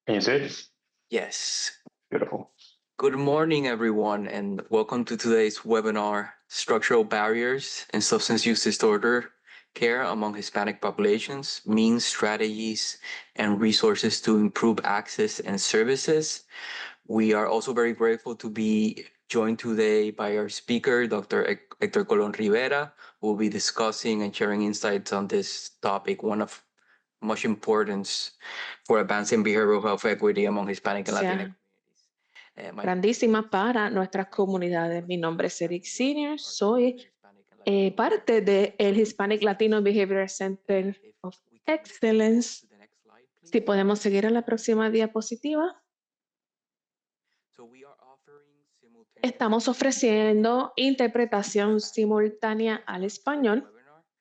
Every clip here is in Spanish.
Can you see it? Yes. Beautiful. Good morning, everyone, and welcome to today's webinar, Structural Barriers and Substance Use Disorder Care Among Hispanic Populations, Means, Strategies, and Resources to Improve Access and Services. We are also very grateful to be joined today by our speaker, Dr. Hector Colon Rivera, who will be discussing and sharing insights on this topic, one of much importance for advancing behavioral health equity among Hispanic and Latinx Sea communities. My grandísima para nuestras comunidades. Mi nombre es Eric Senior, soy parte del Hispanic Latino Behavioral Center of Excellence. Si podemos seguir a la próxima diapositiva. Estamos ofreciendo interpretación simultánea al español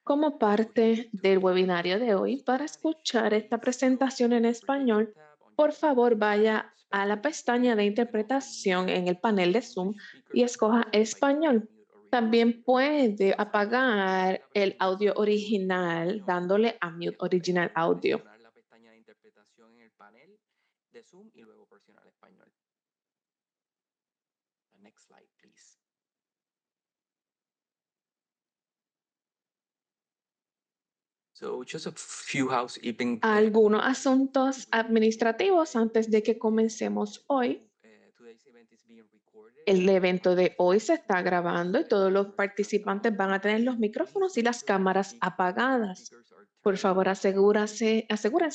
como parte del webinario de hoy. Para escuchar esta presentación en español, por favor vaya a la pestaña de interpretación en el panel de Zoom y escoja español. También puede apagar el audio original dándole a Mute Original Audio. La pestaña de interpretación en el panel de Zoom y luego presionar español. Next slide, please. So just a few housekeeping. Algunos asuntos administrativos antes de que comencemos hoy. Today's event is being recorded. El evento de hoy se está grabando y todos los participantes van a tener los micrófonos y las cámaras apagadas. Por favor, asegúrense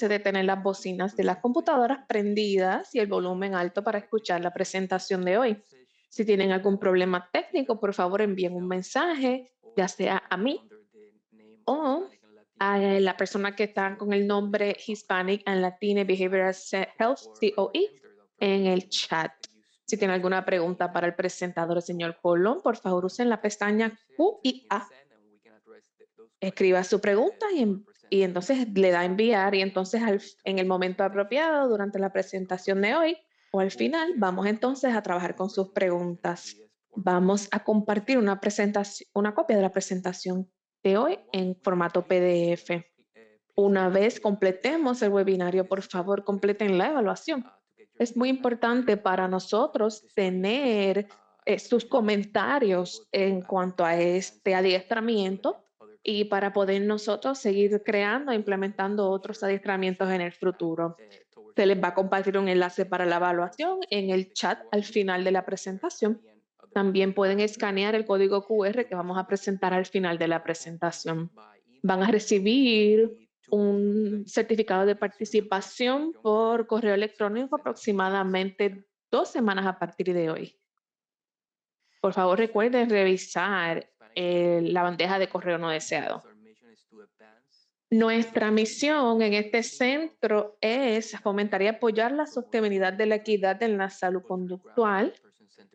de tener las bocinas de las computadoras prendidas y el volumen alto para escuchar la presentación de hoy. Si tienen algún problema técnico, por favor envíen un mensaje, ya sea a mí o a la persona que está con el nombre Hispanic and Latino Behavioral Health, COE, en el chat. Si tienen alguna pregunta para el presentador, el señor Colón, por favor usen la pestaña Q y A. Escriba su pregunta y entonces le da a enviar y entonces en el momento apropiado durante la presentación de hoy o al final vamos entonces a trabajar con sus preguntas. Vamos a compartir una copia de la presentación de hoy en formato PDF. Una vez completemos el webinario, por favor, completen la evaluación. Es muy importante para nosotros tener sus comentarios en cuanto a este adiestramiento y para poder nosotros seguir creando e implementando otros adiestramientos en el futuro. Se les va a compartir un enlace para la evaluación en el chat al final de la presentación. También pueden escanear el código QR que vamos a presentar al final de la presentación. Van a recibir un certificado de participación por correo electrónico aproximadamente 2 semanas a partir de hoy. Por favor, recuerden revisar la bandeja de correo no deseado. Nuestra misión en este centro es fomentar y apoyar la sostenibilidad de la equidad en la salud conductual,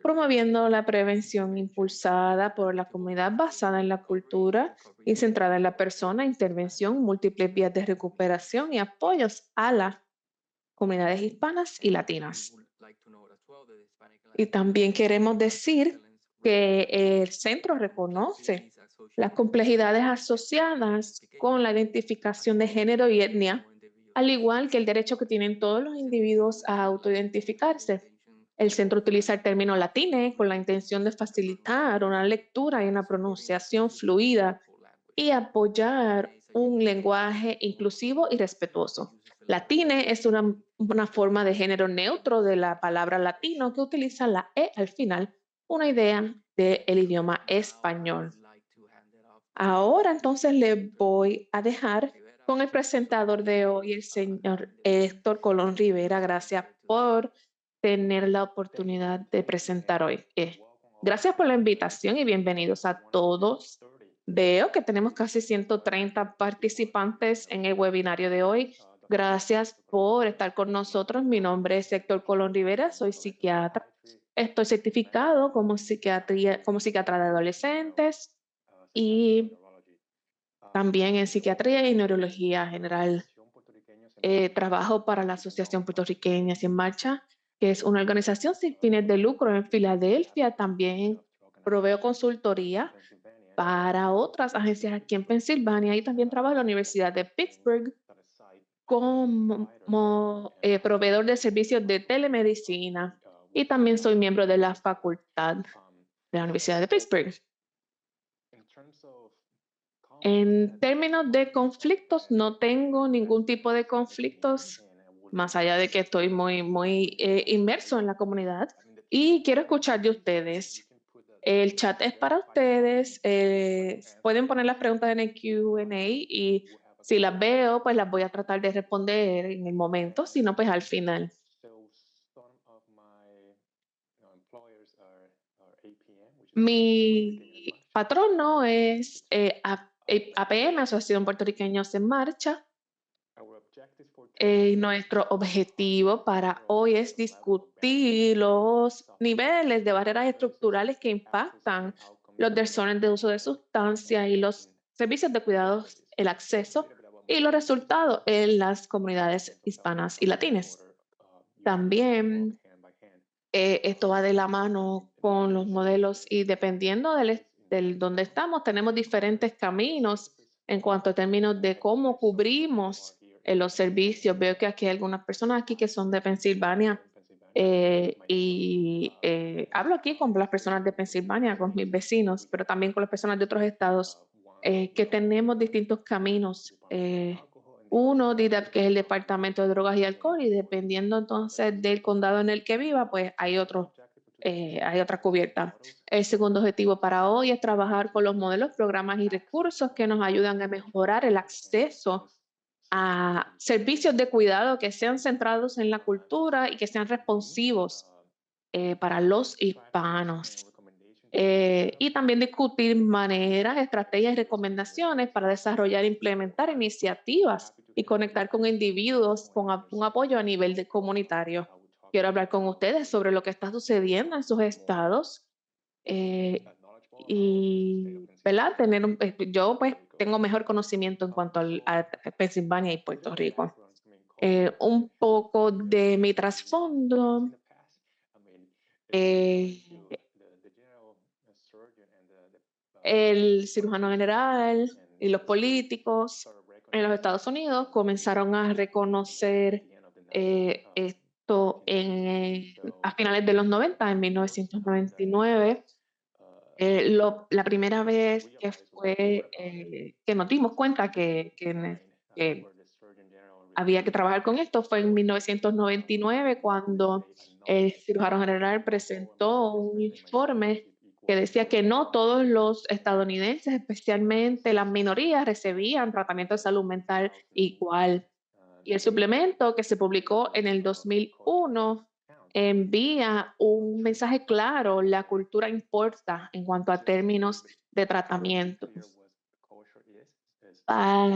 promoviendo la prevención impulsada por la comunidad basada en la cultura y centrada en la persona, intervención, múltiples vías de recuperación y apoyos a las comunidades hispanas y latinas. Y también queremos decir que el centro reconoce las complejidades asociadas con la identificación de género y etnia, al igual que el derecho que tienen todos los individuos a autoidentificarse. El centro utiliza el término latine con la intención de facilitar una lectura y una pronunciación fluida y apoyar un lenguaje inclusivo y respetuoso. Latine es una forma de género neutro de la palabra latino que utiliza la E al final, una idea del idioma español. Ahora entonces le voy a dejar con el presentador de hoy, el señor Héctor Colón Rivera. Gracias por tener la oportunidad de presentar hoy. Gracias por la invitación y bienvenidos a todos. Veo que tenemos casi 130 participantes en el webinario de hoy. Gracias por estar con nosotros. Mi nombre es Héctor Colón Rivera, soy psiquiatra. Estoy certificado como psiquiatra de adolescentes y también en psiquiatría y neurología general. Trabajo para la Asociación Puertorriqueña Sin Marcha, que es una organización sin fines de lucro en Filadelfia. También proveo consultoría para otras agencias aquí en Pensilvania y también trabajo en la Universidad de Pittsburgh. como proveedor de servicios de telemedicina y también soy miembro de la facultad de la Universidad de Pittsburgh. En términos de conflictos, no tengo ningún tipo de conflictos, más allá de que estoy muy inmerso en la comunidad y quiero escuchar de ustedes. El chat es para ustedes. Pueden poner las preguntas en el Q&A y si las veo, pues las voy a tratar de responder en el momento, si no, pues al final. Mi patrono es APM, Asociación Puertorriqueños en Marcha. Nuestro objetivo para hoy es discutir los niveles de barreras estructurales que impactan los desórdenes de uso de sustancias y los servicios de cuidados, el acceso y los resultados en las comunidades hispanas y latinas. También esto va de la mano con los modelos y dependiendo del donde estamos, tenemos diferentes caminos en cuanto a términos de cómo cubrimos los servicios. Veo que aquí hay algunas personas aquí que son de Pensilvania hablo aquí con las personas de Pensilvania, con mis vecinos, pero también con las personas de otros estados que tenemos distintos caminos. Uno, DDAP, que es el Departamento de Drogas y Alcohol, y dependiendo entonces del condado en el que viva, pues hay otra cubierta. El segundo objetivo para hoy es trabajar con los modelos, programas y recursos que nos ayudan a mejorar el acceso a servicios de cuidado que sean centrados en la cultura y que sean responsivos para los hispanos. Y también discutir maneras, estrategias y recomendaciones para desarrollar e implementar iniciativas y conectar con individuos con un apoyo a nivel comunitario. Quiero hablar con ustedes sobre lo que está sucediendo en sus estados ¿verdad? Yo pues tengo mejor conocimiento en cuanto a Pensilvania y Puerto Rico. Un poco de mi trasfondo. eh, el cirujano general y los políticos en los Estados Unidos comenzaron a reconocer esto a finales de los 90, en 1999. La primera vez que que nos dimos cuenta que había que trabajar con esto fue en 1999 cuando el cirujano general presentó un informe que decía que no todos los estadounidenses, especialmente las minorías, recibían tratamiento de salud mental igual. Y el suplemento que se publicó en el 2001 envía un mensaje claro: la cultura importa en cuanto a términos de tratamiento. Para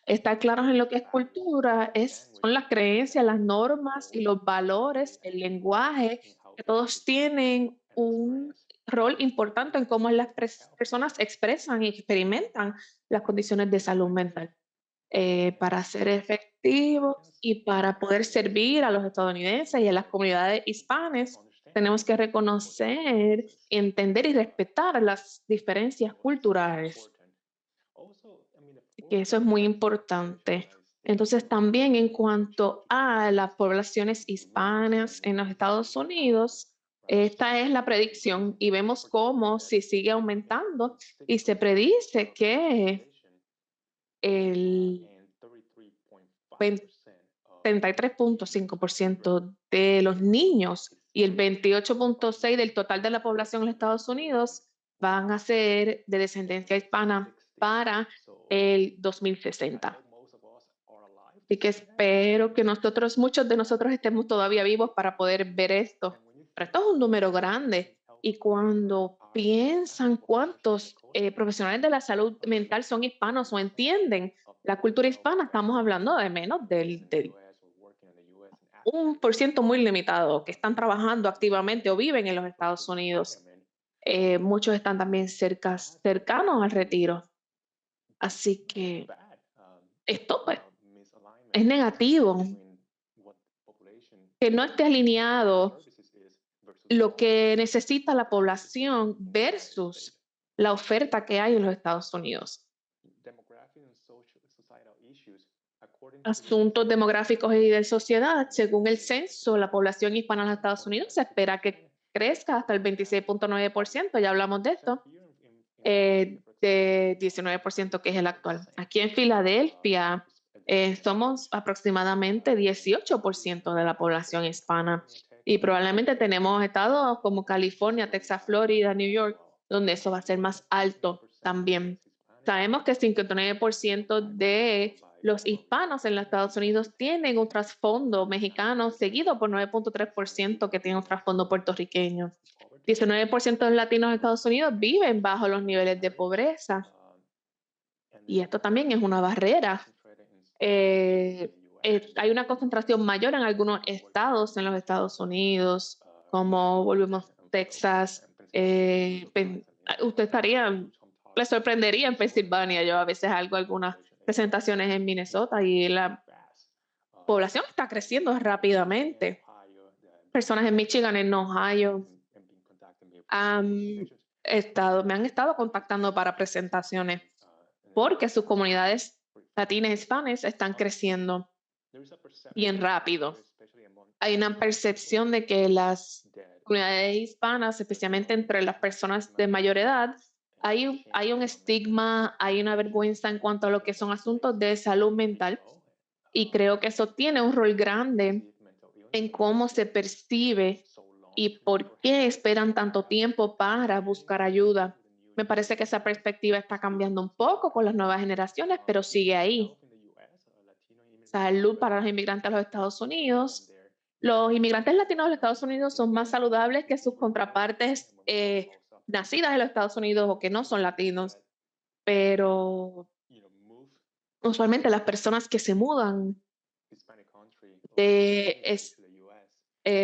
estar claros en lo que es cultura, son las creencias, las normas y los valores, el lenguaje, que todos tienen un rol importante en cómo las personas expresan y experimentan las condiciones de salud mental. Para ser efectivos y para poder servir a los estadounidenses y a las comunidades hispanas, tenemos que reconocer, entender y respetar las diferencias culturales, que eso es muy importante. Entonces, también en cuanto a las poblaciones hispanas en los Estados Unidos, esta es la predicción y vemos cómo si sigue aumentando y se predice que el 33.5% de los niños y el 28.6% del total de la población en los Estados Unidos van a ser de descendencia hispana para el 2060. Así que espero que muchos de nosotros estemos todavía vivos para poder ver esto. Pero esto es un número grande. Y cuando piensan cuántos profesionales de la salud mental son hispanos o entienden la cultura hispana, estamos hablando de menos del 1% muy limitado que están trabajando activamente o viven en los Estados Unidos. Muchos están también cercanos al retiro. Así que esto pues, es negativo, que no esté alineado lo que necesita la población versus la oferta que hay en los Estados Unidos. asuntos demográficos y de sociedad, según el censo, la población hispana en los Estados Unidos se espera que crezca hasta el 26.9%, ya hablamos de esto, de 19% que es el actual. Aquí en Filadelfia somos aproximadamente 18% de la población hispana y probablemente tenemos estados como California, Texas, Florida, New York, donde eso va a ser más alto también. Sabemos que 59% de los hispanos en los Estados Unidos tienen un trasfondo mexicano, seguido por 9.3% que tiene un trasfondo puertorriqueño. 19% de los latinos en Estados Unidos viven bajo los niveles de pobreza y esto también es una barrera. Eh, Hay una concentración mayor en algunos estados en los Estados Unidos, como volvemos Texas. Usted le sorprendería en Pensilvania. Yo a veces hago algunas presentaciones en Minnesota y la población está creciendo rápidamente. Personas en Michigan, en Ohio, me han estado contactando para presentaciones porque sus comunidades latinas y hispanas están creciendo bien rápido. Hay una percepción de que las comunidades hispanas, especialmente entre las personas de mayor edad, hay un estigma, hay una vergüenza en cuanto a lo que son asuntos de salud mental y creo que eso tiene un rol grande en cómo se percibe y por qué esperan tanto tiempo para buscar ayuda. Me parece que esa perspectiva está cambiando un poco con las nuevas generaciones, pero sigue ahí. Salud para los inmigrantes a los Estados Unidos. Los inmigrantes latinos de los Estados Unidos son más saludables que sus contrapartes nacidas en los Estados Unidos o que no son latinos, pero usualmente las personas que se mudan de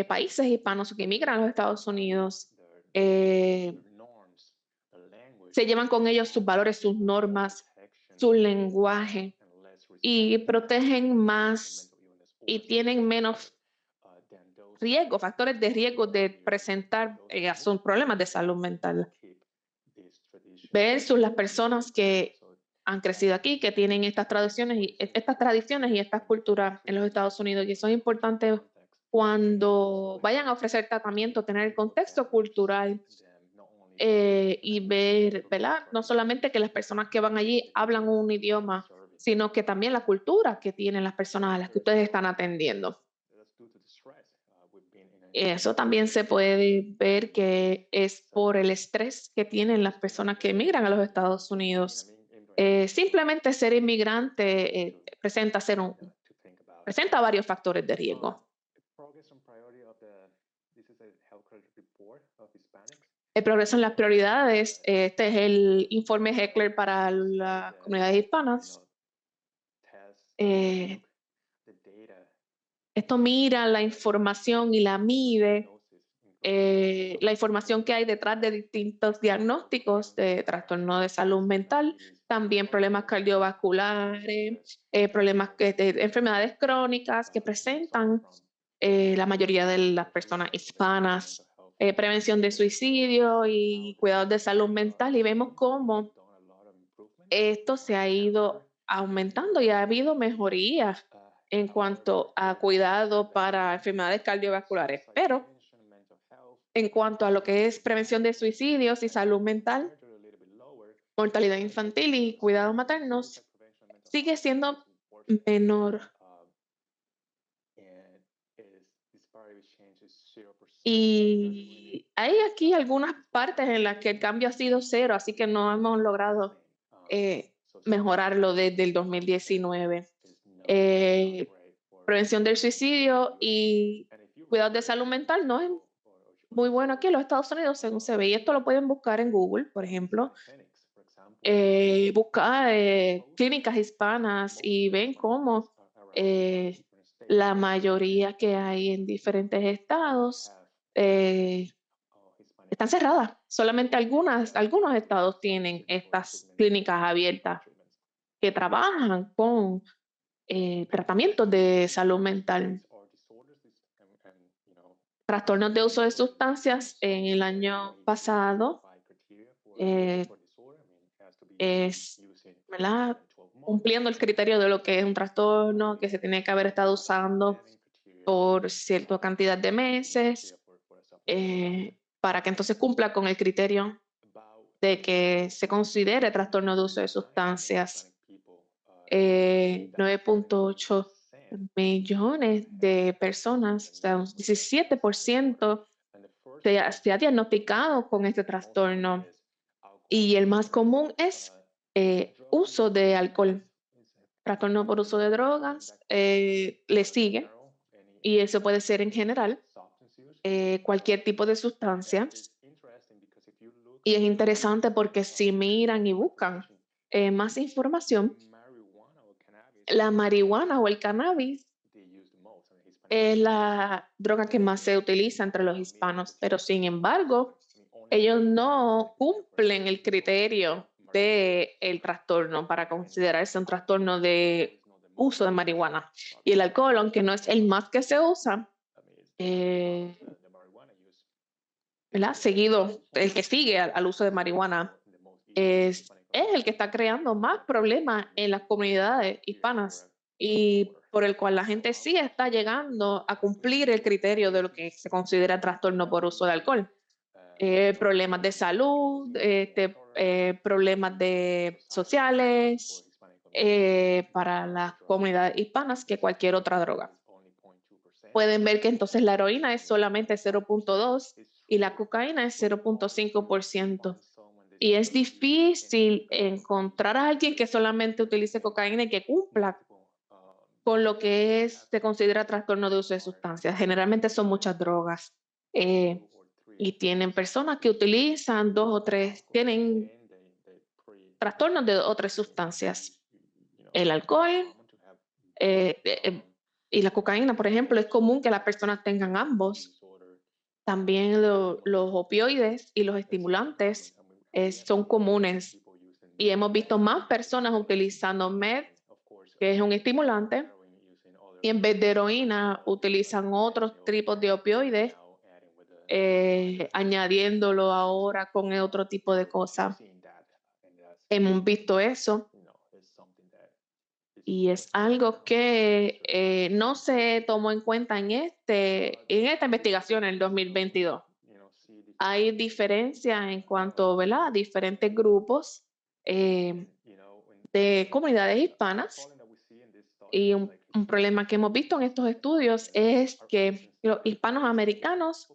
países hispanos o que inmigran a los Estados Unidos eh, se llevan con ellos sus valores, sus normas, su lenguaje y protegen más y tienen menos riesgo, factores de riesgo de presentar son problemas de salud mental versus las personas que han crecido aquí, que tienen estas tradiciones y estas culturas en los Estados Unidos. Y eso es importante cuando vayan a ofrecer tratamiento, tener el contexto cultural y ver, ¿verdad? No solamente que las personas que van allí hablan un idioma, sino que también la cultura que tienen las personas a las que ustedes están atendiendo. Eso también se puede ver que es por el estrés que tienen las personas que emigran a los Estados Unidos. Simplemente ser inmigrante presenta varios factores de riesgo. El progreso en las prioridades, este es el informe Heckler para las comunidades hispanas. Eh, Esto mira la información y la mide, la información que hay detrás de distintos diagnósticos de trastorno de salud mental, también problemas cardiovasculares, de enfermedades crónicas que presentan la mayoría de las personas hispanas, prevención de suicidio y cuidados de salud mental. Y vemos cómo esto se ha ido aumentando y ha habido mejorías en cuanto a cuidado para enfermedades cardiovasculares. Pero en cuanto a lo que es prevención de suicidios y salud mental, mortalidad infantil y cuidados maternos, sigue siendo menor. Y hay aquí algunas partes en las que el cambio ha sido cero, así que no hemos logrado mejorarlo desde el 2019. Prevención del suicidio y cuidados de salud mental no es muy bueno aquí en los Estados Unidos, según se ve. Y esto lo pueden buscar en Google, por ejemplo. Buscar clínicas hispanas y ven cómo eh, la mayoría que hay en diferentes estados eh, están cerradas. Solamente algunos estados tienen estas clínicas abiertas que trabajan con tratamientos de salud mental. Trastornos de uso de sustancias en el año pasado eh, es, ¿verdad? cumpliendo el criterio de lo que es un trastorno, que se tiene que haber estado usando por cierta cantidad de meses, para que entonces cumpla con el criterio de que se considere trastorno de uso de sustancias. 9.8 millones de personas, o sea, un 17% se ha diagnosticado con este trastorno y el más común es uso de alcohol. Trastorno por uso de drogas le sigue y eso puede ser en general cualquier tipo de sustancias. Y es interesante porque si miran y buscan más información, la marihuana o el cannabis es la droga que más se utiliza entre los hispanos, pero sin embargo, ellos no cumplen el criterio del trastorno para considerarse un trastorno de uso de marihuana. Y el alcohol, aunque no es el más que se usa, eh, ¿verdad? Seguido, el que sigue al uso de marihuana es el que está creando más problemas en las comunidades hispanas y por el cual la gente sí está llegando a cumplir el criterio de lo que se considera trastorno por uso de alcohol. Problemas de salud, problemas sociales para las comunidades hispanas que cualquier otra droga. Pueden ver que entonces la heroína es solamente 0.2 y la cocaína es 0.5%. Y es difícil encontrar a alguien que solamente utilice cocaína y que cumpla con lo que se considera trastorno de uso de sustancias. Generalmente son muchas drogas. Y tienen personas que utilizan dos o tres, tienen trastornos de otras sustancias. El alcohol y la cocaína, por ejemplo, es común que las personas tengan ambos. También los opioides y los estimulantes son comunes y hemos visto más personas utilizando meth, que es un estimulante, y en vez de heroína utilizan otros tipos de opioides, añadiéndolo ahora con otro tipo de cosas. Hemos visto eso y es algo que no se tomó en cuenta en esta investigación en el 2022. Hay diferencias en cuanto, ¿verdad?, a diferentes grupos eh, de comunidades hispanas y un problema que hemos visto en estos estudios es que los hispanos americanos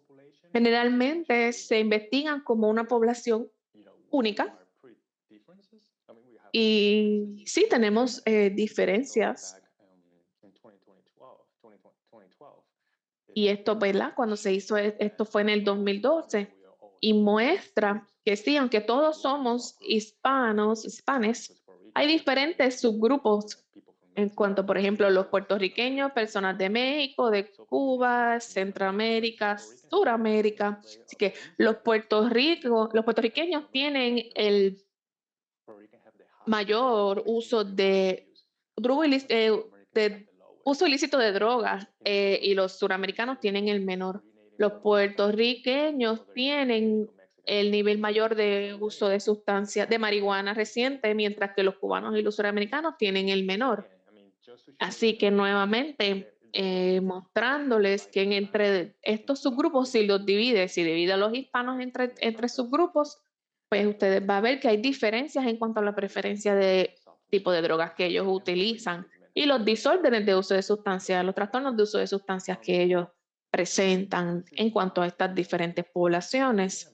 generalmente se investigan como una población única y sí tenemos diferencias y esto, ¿verdad? Cuando se hizo esto fue en el 2012 y muestra que sí, aunque todos somos hispanes, hay diferentes subgrupos en cuanto, por ejemplo, los puertorriqueños, personas de México, de Cuba, Centroamérica, Suramérica. Así que los puertorriqueños tienen el mayor uso de uso ilícito de drogas y los suramericanos tienen el menor. Los puertorriqueños tienen el nivel mayor de uso de sustancias de marihuana reciente, mientras que los cubanos y los suramericanos tienen el menor. Así que nuevamente mostrándoles que entre estos subgrupos, si divide a los hispanos entre subgrupos, pues ustedes van a ver que hay diferencias en cuanto a la preferencia de tipo de drogas que ellos utilizan y los desórdenes de uso de sustancias, los trastornos de uso de sustancias que ellos presentan en cuanto a estas diferentes poblaciones.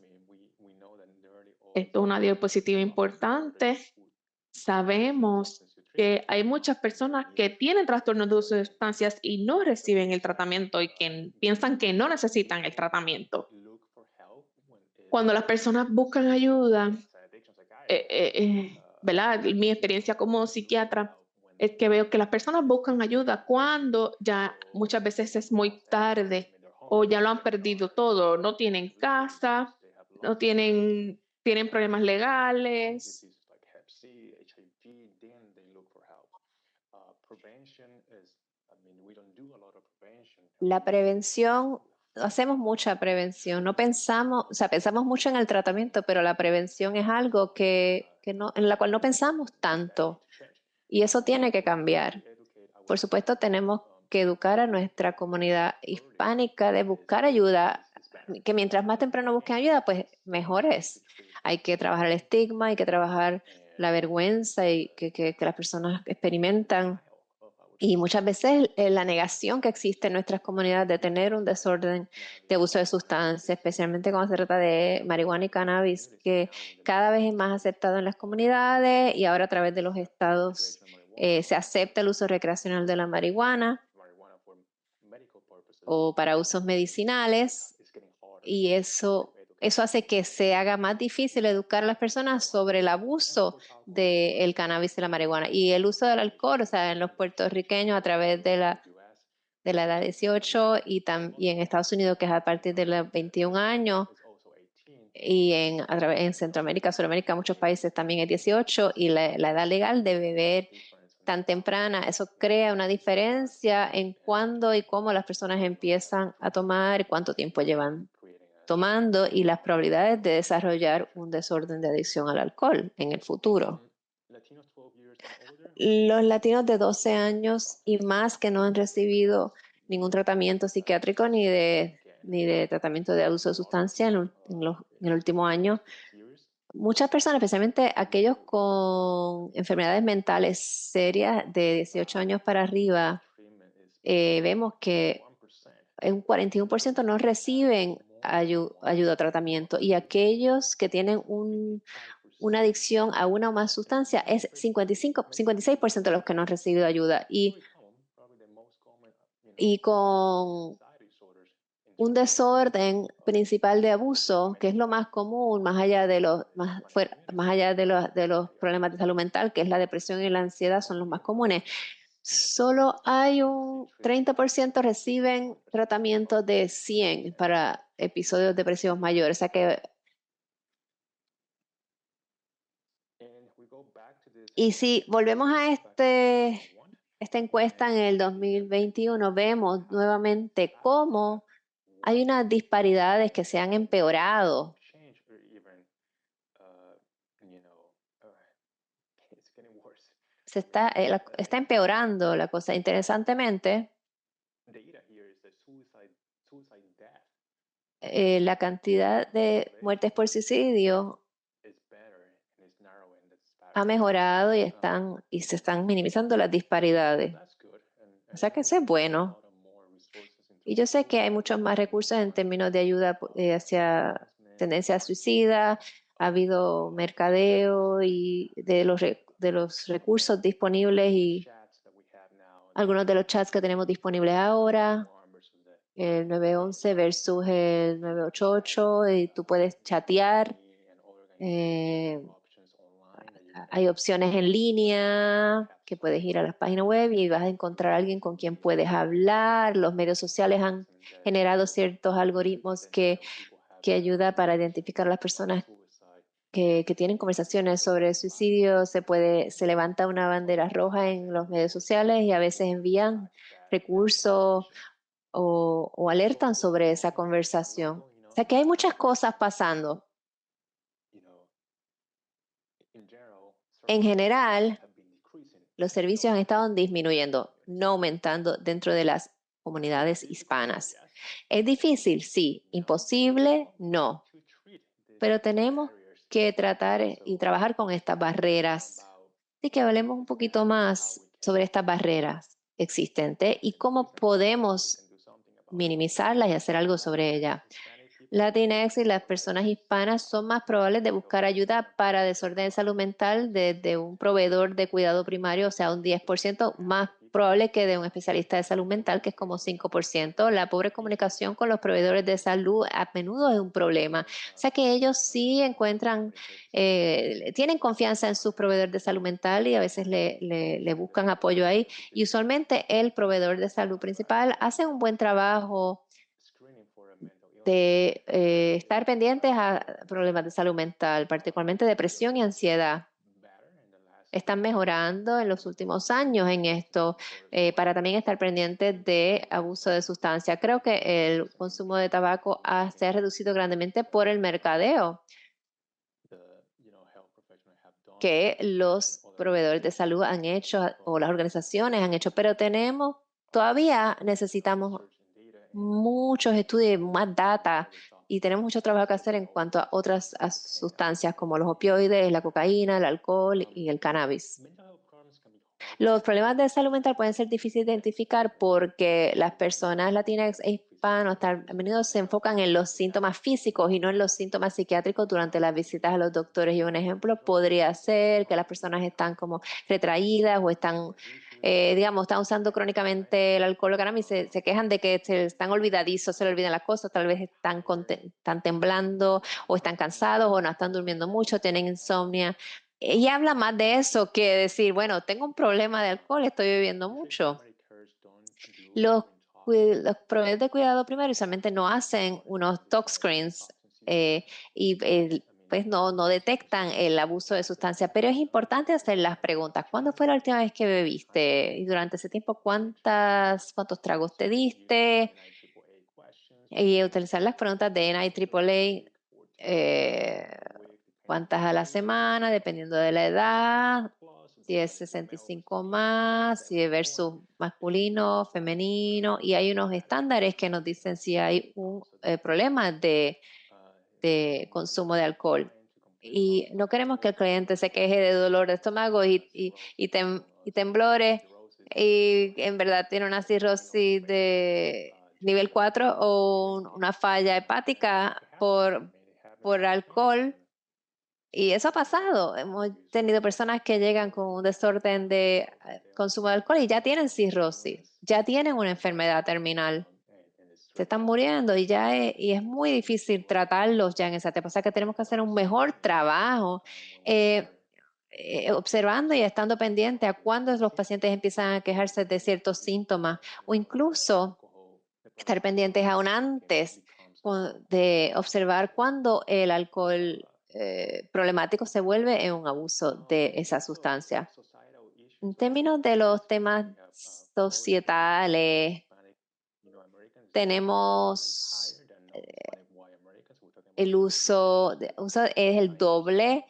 Esto es una diapositiva importante. Sabemos que hay muchas personas que tienen trastornos de uso de sustancias y no reciben el tratamiento y que piensan que no necesitan el tratamiento. Cuando las personas buscan ayuda, ¿verdad? Mi experiencia como psiquiatra es que veo que las personas buscan ayuda cuando ya muchas veces es muy tarde o ya lo han perdido todo, no tienen casa, no tienen problemas legales. La prevención, hacemos mucha prevención, no pensamos, o sea, pensamos mucho en el tratamiento, pero la prevención es algo que no, en la cual no pensamos tanto. Y eso tiene que cambiar. Por supuesto, tenemos que educar a nuestra comunidad hispánica de buscar ayuda, que mientras más temprano busquen ayuda, pues mejor es. Hay que trabajar el estigma, hay que trabajar la vergüenza y que las personas experimentan. Y muchas veces la negación que existe en nuestras comunidades de tener un desorden de uso de sustancias, especialmente cuando se trata de marihuana y cannabis, que cada vez es más aceptado en las comunidades y ahora a través de los estados se acepta el uso recreacional de la marihuana o para usos medicinales y eso hace que se haga más difícil educar a las personas sobre el abuso del cannabis y la marihuana y el uso del alcohol, o sea, en los puertorriqueños a través de la edad 18 y en Estados Unidos que es a partir de los 21 años y en Centroamérica, Sudamérica, muchos países también es 18 y la edad legal de beber tan temprana, eso crea una diferencia en cuándo y cómo las personas empiezan a tomar y cuánto tiempo llevan tomando y las probabilidades de desarrollar un desorden de adicción al alcohol en el futuro. Los latinos de 12 años y más que no han recibido ningún tratamiento psiquiátrico ni de tratamiento de abuso de sustancia en el último año, muchas personas, especialmente aquellos con enfermedades mentales serias de 18 años para arriba, vemos que un 41% no reciben ayuda o tratamiento y aquellos que tienen una adicción a una o más sustancia es 56% de los que no han recibido ayuda y con un desorden principal de abuso, que es lo más común, más allá de más allá de los problemas de salud mental, que es la depresión y la ansiedad, son los más comunes. Solo hay un 30% reciben tratamiento de 100 para episodios depresivos mayores. O sea que, y si volvemos a esta encuesta en el 2021, vemos nuevamente cómo hay unas disparidades que se han empeorado. Está empeorando la cosa. Interesantemente, la cantidad de muertes por suicidio ha mejorado y se están minimizando las disparidades. O sea que eso es bueno. Y yo sé que hay muchos más recursos en términos de ayuda hacia tendencia suicida. Ha habido mercadeo y de los recursos disponibles y algunos de los chats que tenemos disponibles ahora, el 911 versus el 988, y tú puedes chatear. eh, Hay opciones en línea que puedes ir a las páginas web y vas a encontrar a alguien con quien puedes hablar. Los medios sociales han generado ciertos algoritmos que ayudan para identificar a las personas que tienen conversaciones sobre suicidio. Se levanta una bandera roja en los medios sociales y a veces envían recursos o alertan sobre esa conversación. O sea que hay muchas cosas pasando. En general, los servicios han estado disminuyendo, no aumentando dentro de las comunidades hispanas. ¿Es difícil? Sí. ¿Imposible? No. Pero tenemos que tratar y trabajar con estas barreras. Así que hablemos un poquito más sobre estas barreras existentes y cómo podemos minimizarlas y hacer algo sobre ellas. Latinx y las personas hispanas son más probables de buscar ayuda para desorden de salud mental desde un proveedor de cuidado primario, o sea, un 10% más probable que de un especialista de salud mental, que es como 5%. La pobre comunicación con los proveedores de salud a menudo es un problema. O sea que ellos sí tienen confianza en sus proveedores de salud mental y a veces le buscan apoyo ahí. Y usualmente el proveedor de salud principal hace un buen trabajo de estar pendientes a problemas de salud mental, particularmente depresión y ansiedad. Están mejorando en los últimos años en esto para también estar pendientes de abuso de sustancia. Creo que el consumo de tabaco se ha reducido grandemente por el mercadeo que los proveedores de salud han hecho o las organizaciones han hecho, pero todavía necesitamos muchos estudios, más data y tenemos mucho trabajo que hacer en cuanto a otras sustancias como los opioides, la cocaína, el alcohol y el cannabis. Los problemas de salud mental pueden ser difíciles de identificar porque las personas latinas e hispanos a menudo se enfocan en los síntomas físicos y no en los síntomas psiquiátricos durante las visitas a los doctores. Y un ejemplo podría ser que las personas están como retraídas o están usando crónicamente el alcohol o cannabis, se quejan de que se están olvidadizos, se les olvidan las cosas, tal vez están temblando o están cansados o no están durmiendo mucho, tienen insomnia. Ella habla más de eso que decir, bueno, tengo un problema de alcohol, estoy bebiendo mucho. Los, los proveedores de cuidado primario usualmente no hacen unos tox screens pues no detectan el abuso de sustancias, pero es importante hacer las preguntas. ¿Cuándo fue la última vez que bebiste? Y durante ese tiempo, ¿cuántos tragos te diste? Y utilizar las preguntas de NIAAA, cuántas a la semana, dependiendo de la edad, si es 65 más, si es versus masculino, femenino, y hay unos estándares que nos dicen si hay un problema de consumo de alcohol. Y no queremos que el cliente se queje de dolor de estómago y temblores y en verdad tiene una cirrosis de nivel 4 o una falla hepática por alcohol. Y eso ha pasado. Hemos tenido personas que llegan con un desorden de consumo de alcohol y ya tienen cirrosis, ya tienen una enfermedad terminal, se están muriendo y es muy difícil tratarlos ya en esa etapa. O sea que tenemos que hacer un mejor trabajo eh, observando y estando pendiente a cuándo los pacientes empiezan a quejarse de ciertos síntomas o incluso estar pendientes aún antes de observar cuándo el alcohol problemático se vuelve en un abuso de esa sustancia. En términos de los temas societales, tenemos el uso es el doble.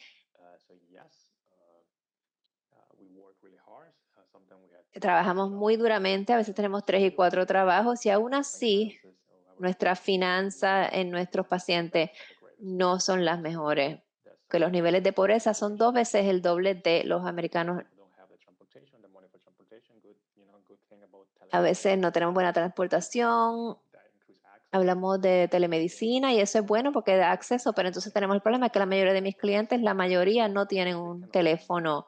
Trabajamos muy duramente, a veces tenemos 3 y 4 trabajos y aún así nuestras finanzas en nuestros pacientes no son las mejores, que los niveles de pobreza son 2 veces el doble de los americanos. A veces no tenemos buena transportación, hablamos de telemedicina y eso es bueno porque da acceso, pero entonces tenemos el problema que la mayoría de mis clientes, la mayoría no tienen un teléfono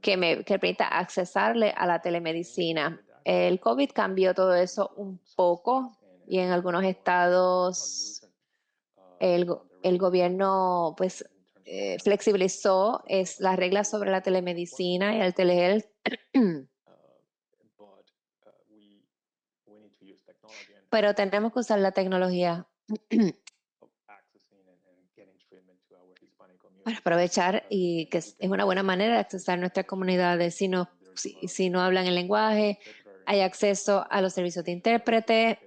que permita accesarle a la telemedicina. El COVID cambió todo eso un poco y en algunos estados el gobierno pues flexibilizó las reglas sobre la telemedicina y el telehealth. Pero tenemos que usar la tecnología para aprovechar y que es una buena manera de accesar nuestras comunidades. Si no hablan el lenguaje, hay acceso a los servicios de intérprete,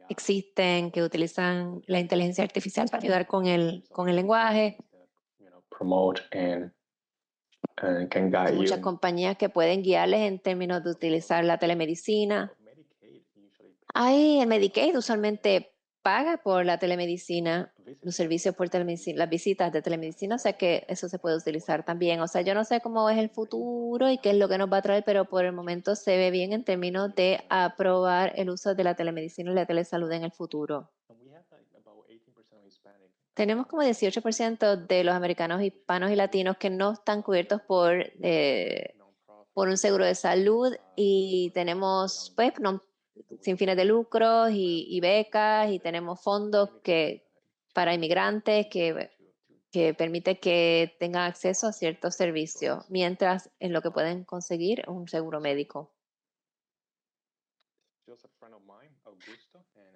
existen que utilizan la inteligencia artificial para ayudar con el lenguaje. Hay muchas compañías que pueden guiarles en términos de utilizar la telemedicina. El Medicaid usualmente paga por la telemedicina, los servicios por telemedicina, las visitas de telemedicina, o sea que eso se puede utilizar también. O sea, yo no sé cómo es el futuro y qué es lo que nos va a traer, pero por el momento se ve bien en términos de aprobar el uso de la telemedicina y la telesalud en el futuro. Tenemos como 18% de los americanos hispanos y latinos que no están cubiertos por un seguro de salud y tenemos pues sin fines de lucro y becas y tenemos fondos para inmigrantes que permite que tengan acceso a ciertos servicios, mientras en lo que pueden conseguir un seguro médico.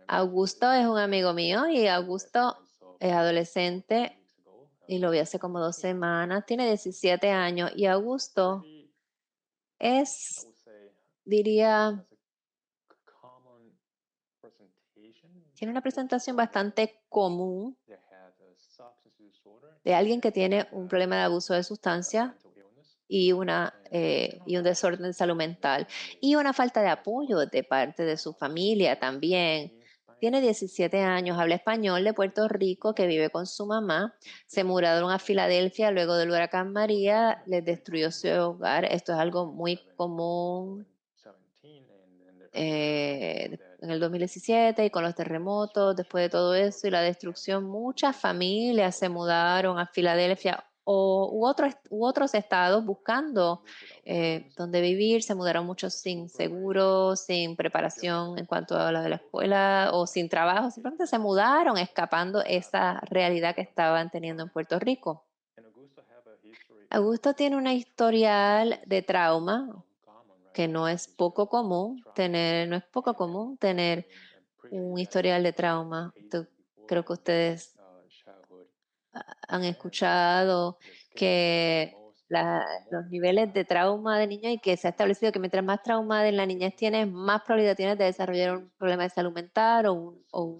Augusto es un amigo mío y Augusto es adolescente y lo vi hace como 2 semanas. Tiene 17 años y Augusto diría, tiene una presentación bastante común. de alguien que tiene un problema de abuso de sustancia y un desorden de salud mental y una falta de apoyo de parte de su familia también. Tiene 17 años, habla español de Puerto Rico, que vive con su mamá. Se mudaron a Filadelfia luego del huracán María, les destruyó su hogar. Esto es algo muy común en el 2017 y con los terremotos, después de todo eso y la destrucción, muchas familias se mudaron a Filadelfia u otros estados buscando donde vivir. Se mudaron muchos sin seguro, sin preparación en cuanto a la de la escuela o sin trabajo. Simplemente se mudaron escapando esa realidad que estaban teniendo en Puerto Rico. Augusto tiene una historial de trauma que no es poco común tener un historial de trauma. Creo que ustedes han escuchado que los niveles de trauma de niños y que se ha establecido que mientras más trauma en la niñez tienes, más probabilidad tienes de desarrollar un problema de salud mental o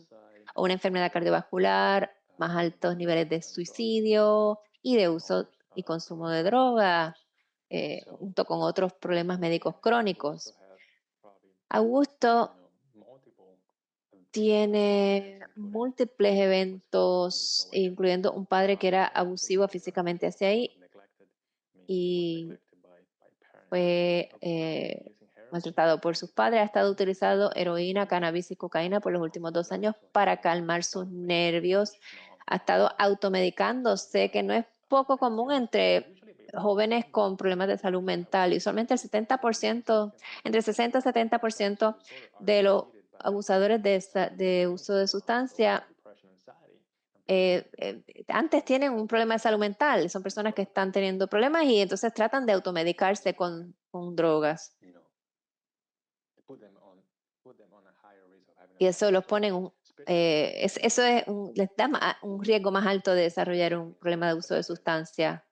una enfermedad cardiovascular, más altos niveles de suicidio y de uso y consumo de drogas, junto con otros problemas médicos crónicos. Augusto tiene múltiples eventos, incluyendo un padre que era abusivo físicamente hacia él y fue maltratado por sus padres. Ha estado utilizando heroína, cannabis y cocaína por los últimos 2 años para calmar sus nervios. Ha estado automedicándose, que no es poco común entre jóvenes con problemas de salud mental. Y usualmente el 70%, entre 60 y 70% de los abusadores de uso de sustancia antes tienen un problema de salud mental. Son personas que están teniendo problemas y entonces tratan de automedicarse con drogas. Y eso los pone les da un riesgo más alto de desarrollar un problema de uso de sustancia.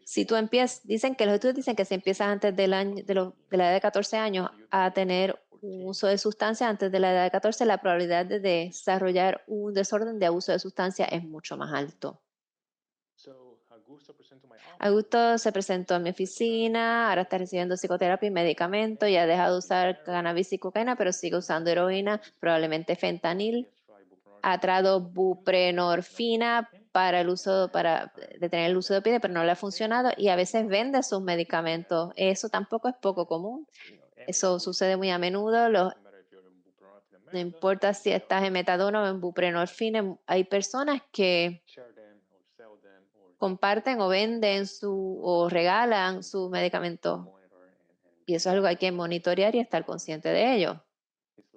Si tú empiezas, dicen que los estudios dicen que si empiezas antes de la edad de 14 años a tener un uso de sustancia antes de la edad de 14, la probabilidad de desarrollar un desorden de abuso de sustancia es mucho más alto. Augusto se presentó a mi oficina, ahora está recibiendo psicoterapia y medicamento, ya ha dejado de usar cannabis y cocaína, pero sigue usando heroína, probablemente fentanil. Ha tratado buprenorfina para detener el uso de opioides, pero no le ha funcionado y a veces vende sus medicamentos. Eso tampoco es poco común. Eso sucede muy a menudo. No importa si estás en metadona o en buprenorfina, hay personas que comparten o venden o regalan sus medicamentos. Y eso es algo que hay que monitorear y estar consciente de ello.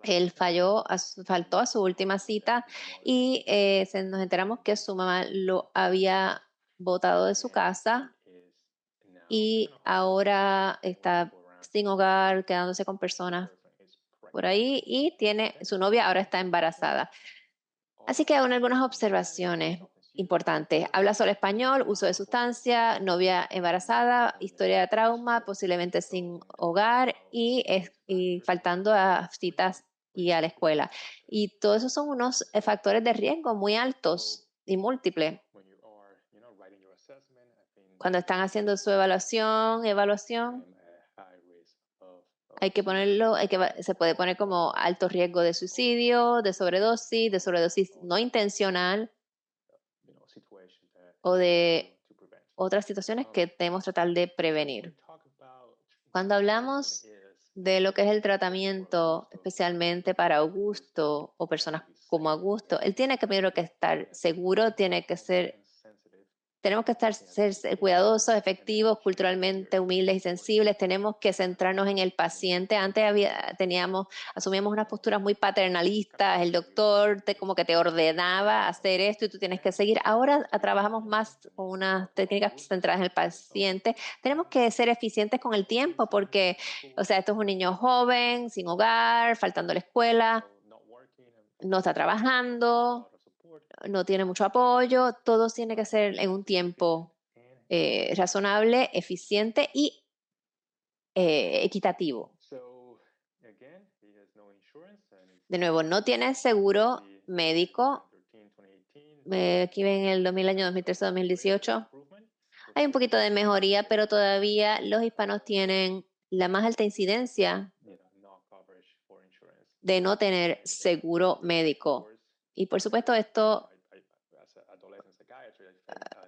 Él faltó a su última cita y nos enteramos que su mamá lo había botado de su casa y ahora está sin hogar, quedándose con personas por ahí y su novia ahora está embarazada. Así que algunas observaciones importantes. Habla solo español, uso de sustancia, novia embarazada, historia de trauma, posiblemente sin hogar y faltando a citas y a la escuela. Y todos esos son unos factores de riesgo muy altos y múltiples. Cuando están haciendo su evaluación, hay que ponerlo, se puede poner como alto riesgo de suicidio, de sobredosis no intencional o de otras situaciones que debemos tratar de prevenir. Cuando hablamos de lo que es el tratamiento, especialmente para Augusto o personas como Augusto, él tiene que primero que estar seguro, tenemos que ser cuidadosos, efectivos, culturalmente humildes y sensibles. Tenemos que centrarnos en el paciente. Antes asumíamos unas posturas muy paternalistas. El doctor como que te ordenaba hacer esto y tú tienes que seguir. Ahora trabajamos más con unas técnicas centradas en el paciente. Tenemos que ser eficientes con el tiempo porque, o sea, esto es un niño joven, sin hogar, faltando a la escuela, no está trabajando, no tiene mucho apoyo, todo tiene que ser en un tiempo razonable, eficiente y equitativo. De nuevo, no tiene seguro médico aquí ven el año 2013-2018. Hay un poquito de mejoría, pero todavía los hispanos tienen la más alta incidencia de no tener seguro médico. Y por supuesto esto,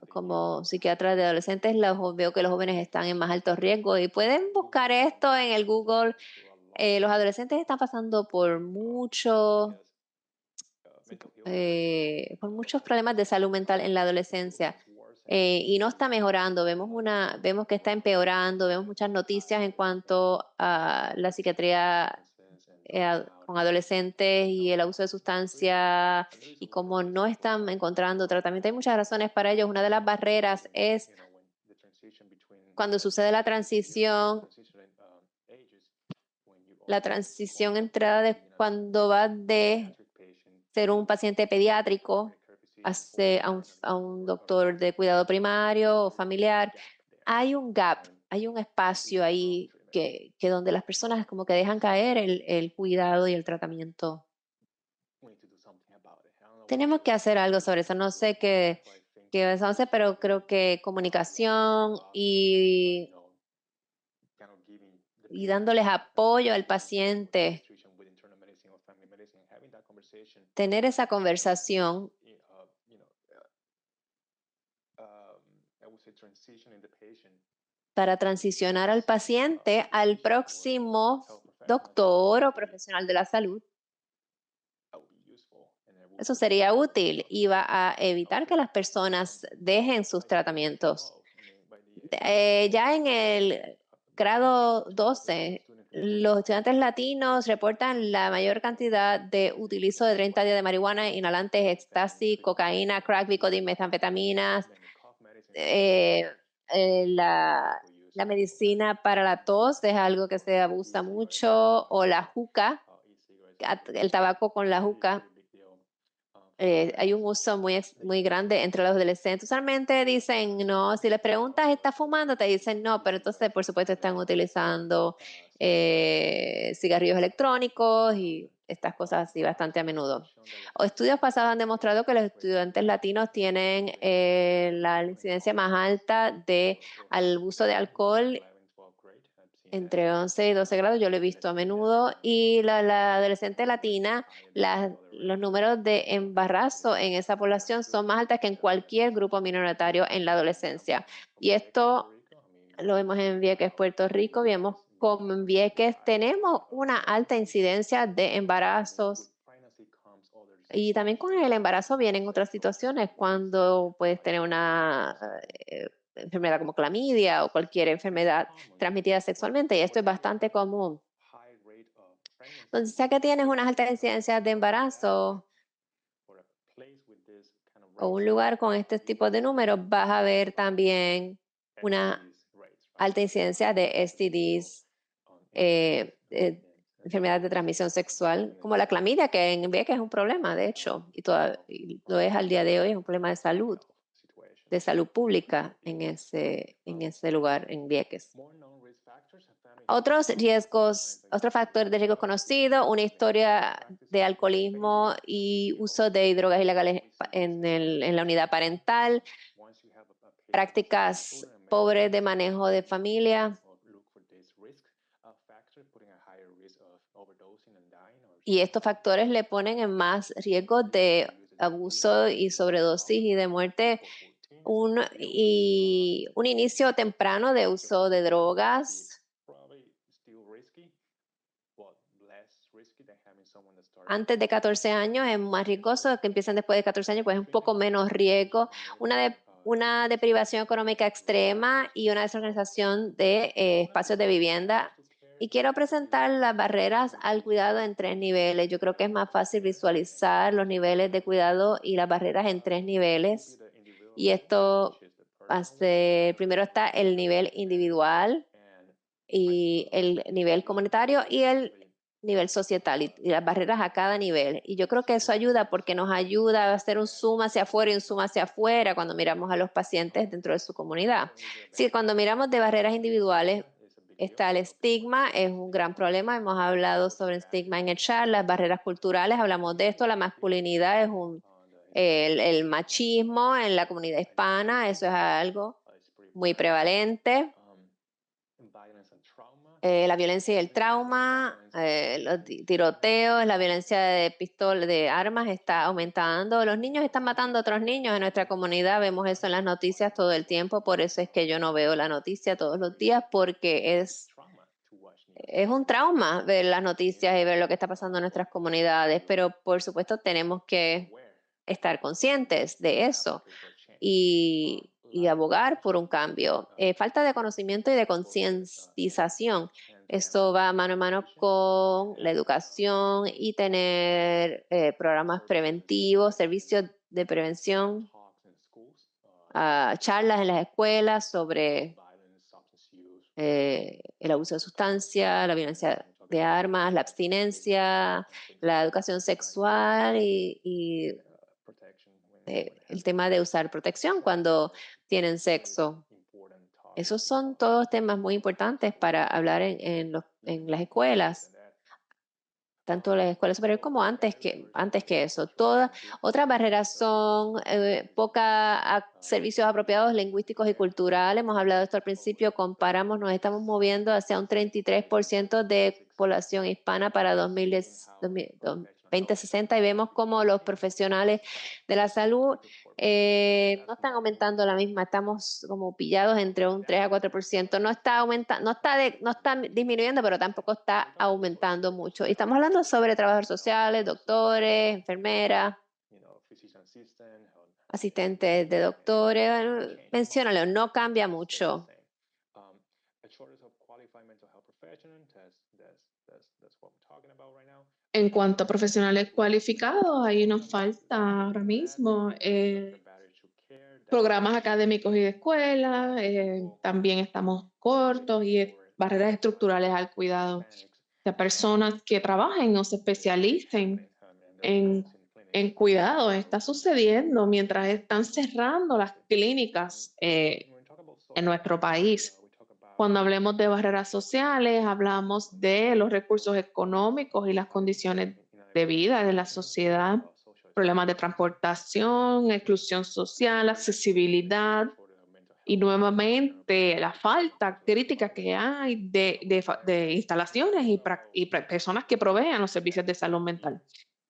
como psiquiatra de adolescentes, veo que los jóvenes están en más alto riesgo y pueden buscar esto en el Google. Los adolescentes están pasando por muchos problemas de salud mental en la adolescencia. Y no está mejorando, vemos que está empeorando, vemos muchas noticias en cuanto a la psiquiatría con adolescentes y el abuso de sustancias y cómo no están encontrando tratamiento. Hay muchas razones para ello. Una de las barreras es cuando sucede la transición entrada de cuando vas de ser un paciente pediátrico a un doctor de cuidado primario o familiar. Hay un gap, hay un espacio ahí que donde las personas como que dejan caer el cuidado y el tratamiento. Tenemos que hacer algo sobre eso. No sé qué vamos a hacer, pero creo que comunicación y dándoles apoyo al paciente, tener esa conversación para transicionar al paciente al próximo doctor o profesional de la salud. Eso sería útil y va a evitar que las personas dejen sus tratamientos. Ya en el grado 12, los estudiantes latinos reportan la mayor cantidad de utilizo de 30 días de marihuana, inhalantes, éxtasis, cocaína, crack, Vicodin, metanfetaminas, la medicina para la tos es algo que se abusa mucho, o la juca, el tabaco con la juca. Hay un uso muy grande entre los adolescentes. Usualmente dicen no, si les preguntas, ¿estás fumando? Te dicen no, pero entonces, por supuesto, están utilizando cigarrillos electrónicos y estas cosas así bastante a menudo. Estudios pasados han demostrado que los estudiantes latinos tienen la incidencia más alta al uso de alcohol entre 11 y 12 grados, yo lo he visto a menudo, y la adolescente latina, los números de embarazo en esa población son más altas que en cualquier grupo minoritario en la adolescencia. Y esto lo vemos en Vieques, Puerto Rico, vemos como en Vieques tenemos una alta incidencia de embarazos. Y también con el embarazo vienen otras situaciones cuando puedes tener una enfermedad como clamidia o cualquier enfermedad transmitida sexualmente, y esto es bastante común. Entonces, ya que tienes unas altas incidencias de embarazo o un lugar con este tipo de números, vas a ver también una alta incidencia de STDs, enfermedades de transmisión sexual, como la clamidia, que en Vieques es un problema, de hecho, y lo es al día de hoy, es un problema de salud pública en ese lugar, en Vieques. Otros riesgos, otro factor de riesgo conocido, una historia de alcoholismo y uso de drogas ilegales en la unidad parental, prácticas pobres de manejo de familia. Y estos factores le ponen en más riesgo de abuso y sobredosis y de muerte. Un inicio temprano de uso de drogas antes de 14 años es más riesgoso, que empiezan después de 14 años, pues es un poco menos riesgo. Una deprivación económica extrema y una desorganización de espacios de vivienda. Y quiero presentar las barreras al cuidado en 3 niveles. Yo creo que es más fácil visualizar los niveles de cuidado y las barreras en 3 niveles. Y esto primero está el nivel individual y el nivel comunitario y el nivel societal y las barreras a cada nivel. Y yo creo que eso ayuda porque nos ayuda a hacer un zoom hacia afuera y un zoom hacia afuera cuando miramos a los pacientes dentro de su comunidad. Sí, cuando miramos de barreras individuales, está el estigma, es un gran problema. Hemos hablado sobre el estigma en el chat, las barreras culturales, hablamos de esto, la masculinidad El machismo en la comunidad hispana, eso es algo muy prevalente. La violencia y el trauma, los tiroteos, la violencia de pistola, de armas está aumentando. Los niños están matando a otros niños en nuestra comunidad. Vemos eso en las noticias todo el tiempo. Por eso es que yo no veo la noticia todos los días, porque es un trauma ver las noticias y ver lo que está pasando en nuestras comunidades. Pero por supuesto tenemos que estar conscientes de eso y abogar por un cambio. Falta de conocimiento y de concientización. Esto va mano a mano con la educación y tener programas preventivos, servicios de prevención, charlas en las escuelas sobre el abuso de sustancias, la violencia de armas, la abstinencia, la educación sexual y el tema de usar protección cuando tienen sexo. Esos son todos temas muy importantes para hablar en las escuelas, tanto en las escuelas superiores como antes que eso. Todas otras barreras son servicios apropiados lingüísticos y culturales. Hemos hablado de esto al principio, comparamos, nos estamos moviendo hacia un 33% de población hispana para 2060 y vemos como los profesionales de la salud no están aumentando la misma, estamos como pillados entre un 3 a 4%. No está aumentando, no está disminuyendo, pero tampoco está aumentando mucho. Y estamos hablando sobre trabajadores sociales, doctores, enfermeras, asistentes de doctores. Menciónalo, no cambia mucho. En cuanto a profesionales cualificados, ahí nos falta ahora mismo programas académicos y de escuela, también estamos cortos y barreras estructurales al cuidado de personas que trabajen o se especialicen en cuidado. Está sucediendo mientras están cerrando las clínicas en nuestro país. Cuando hablemos de barreras sociales, hablamos de los recursos económicos y las condiciones de vida de la sociedad, problemas de transportación, exclusión social, accesibilidad y nuevamente la falta crítica que hay de instalaciones y personas que provean los servicios de salud mental.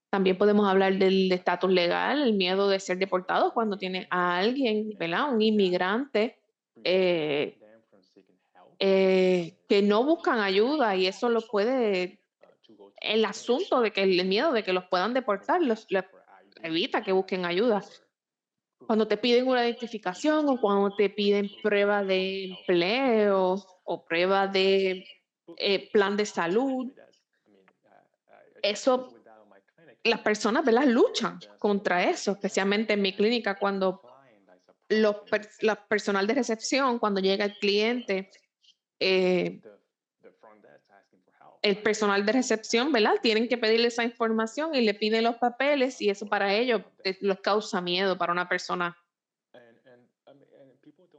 También podemos hablar del estatus legal, el miedo de ser deportado cuando tiene a alguien, ¿verdad? Un inmigrante que no buscan ayuda y eso lo puede, el asunto de que el miedo de que los puedan deportar les evita que busquen ayuda. Cuando te piden una identificación o cuando te piden prueba de empleo o prueba de plan de salud, eso, las personas, ¿verdad?, luchan contra eso, especialmente en mi clínica cuando la personal de recepción, cuando llega el cliente, eh, el personal de recepción, ¿verdad? Tienen que pedirle esa información y le piden los papeles y eso para ellos los causa miedo para una persona.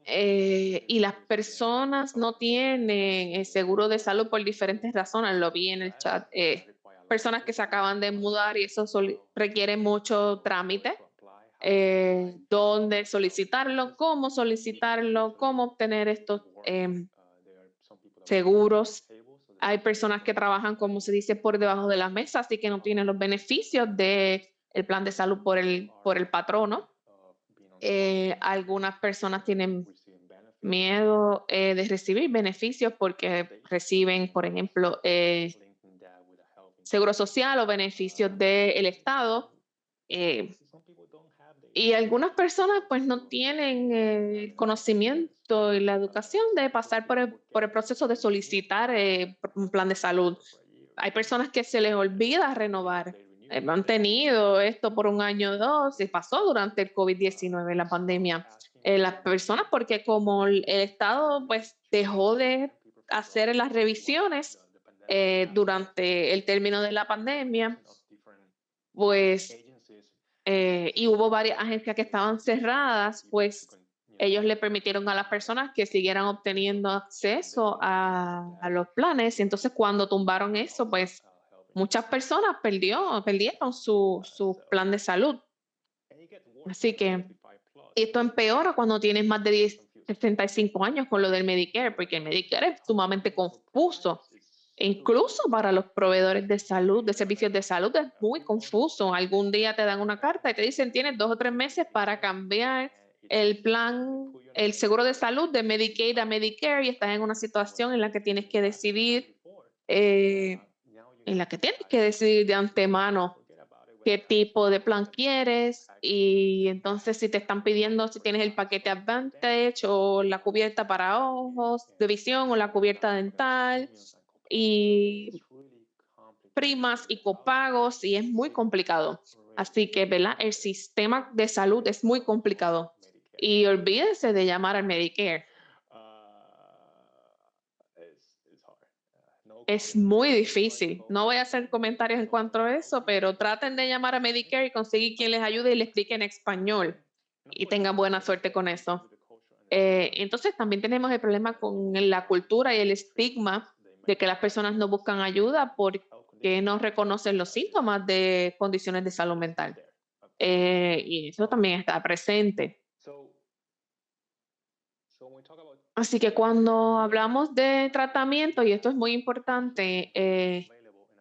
Y las personas no tienen seguro de salud por diferentes razones, lo vi en el chat. Personas que se acaban de mudar y eso requiere mucho trámite. Dónde solicitarlo, cómo obtener estos seguros. Hay personas que trabajan, como se dice, por debajo de la mesa, así que no tienen los beneficios del plan de salud por el patrono. Algunas personas tienen miedo de recibir beneficios porque reciben, por ejemplo, seguro social o beneficios del Estado. Y algunas personas pues no tienen el conocimiento y la educación de pasar por el proceso de solicitar un plan de salud. Hay personas que se les olvida renovar. Han tenido esto por un año o dos y pasó durante el COVID-19, la pandemia. Las personas, porque como el Estado pues dejó de hacer las revisiones durante el término de la pandemia, pues y hubo varias agencias que estaban cerradas, pues ellos le permitieron a las personas que siguieran obteniendo acceso a los planes. Y entonces cuando tumbaron eso, pues muchas personas perdieron su plan de salud. Así que esto empeora cuando tienes más de 65 años con lo del Medicare, porque el Medicare es sumamente confuso. E incluso para los proveedores de salud, de servicios de salud, es muy confuso. Algún día te dan una carta y te dicen tienes 2 o 3 meses para cambiar el plan, el seguro de salud de Medicaid a Medicare y estás en una situación en la que tienes que decidir, eh, de antemano qué tipo de plan quieres y entonces si te están pidiendo si tienes el paquete Advantage o la cubierta para ojos de visión o la cubierta dental y primas y copagos y es muy complicado. Así que, ¿verdad? El sistema de salud es muy complicado y olvídense de llamar al Medicare. Es muy difícil. No voy a hacer comentarios en cuanto a eso, pero traten de llamar a Medicare y conseguir quien les ayude y les explique en español y tengan buena suerte con eso. Entonces también tenemos el problema con la cultura y el estigma de que las personas no buscan ayuda porque no reconocen los síntomas de condiciones de salud mental. Y eso también está presente. Así que cuando hablamos de tratamiento, y esto es muy importante,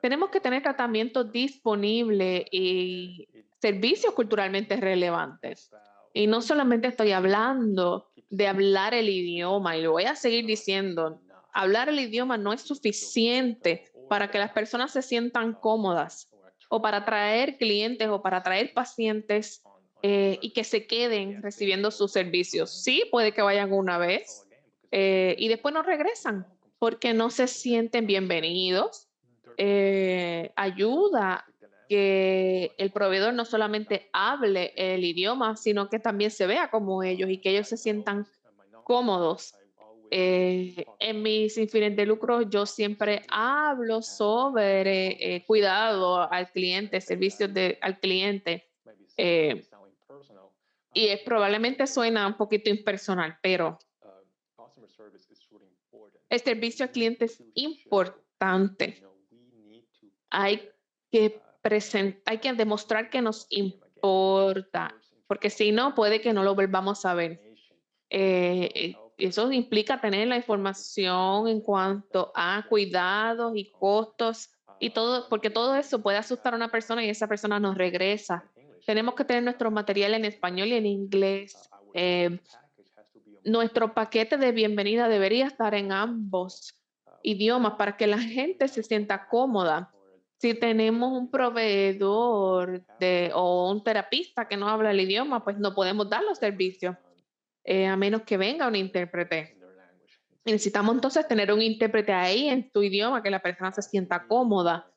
tenemos que tener tratamiento disponible y servicios culturalmente relevantes. Y no solamente estoy hablando de hablar el idioma, y lo voy a seguir diciendo, hablar el idioma no es suficiente para que las personas se sientan cómodas o para atraer clientes o para atraer pacientes y que se queden recibiendo sus servicios. Sí, puede que vayan una vez y después no regresan porque no se sienten bienvenidos. Ayuda que el proveedor no solamente hable el idioma, sino que también se vea como ellos y que ellos se sientan cómodos. En mis sin fines de lucro, yo siempre hablo sobre cuidado al cliente, servicios al cliente. eh, y probablemente suena un poquito impersonal, pero el servicio al cliente es importante. Hay hay que demostrar que nos importa, porque si no, puede que no lo volvamos a ver. Eso implica tener la información en cuanto a cuidados y costos y todo, porque todo eso puede asustar a una persona y esa persona nos regresa. Tenemos que tener nuestro material en español y en inglés. Nuestro paquete de bienvenida debería estar en ambos idiomas para que la gente se sienta cómoda. Si tenemos un proveedor o un terapista que no habla el idioma, pues no podemos dar los servicios a menos que venga un intérprete. Necesitamos entonces tener un intérprete ahí en tu idioma, que la persona se sienta cómoda.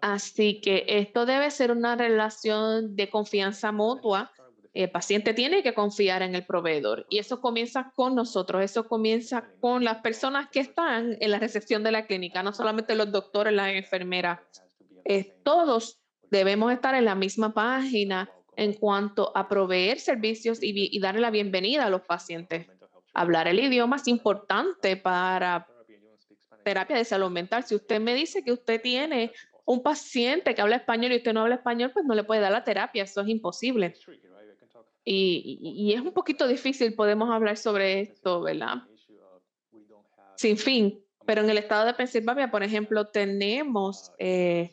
Así que esto debe ser una relación de confianza mutua. El paciente tiene que confiar en el proveedor y eso comienza con nosotros, eso comienza con las personas que están en la recepción de la clínica, no solamente los doctores, las enfermeras. Todos debemos estar en la misma página en cuanto a proveer servicios y darle la bienvenida a los pacientes. Hablar el idioma es importante para terapia de salud mental. Si usted me dice que usted tiene un paciente que habla español y usted no habla español, pues no le puede dar la terapia, eso es imposible. Y es un poquito difícil, podemos hablar sobre esto, ¿verdad? Sin fin. Pero en el estado de Pensilvania, por ejemplo, tenemos, es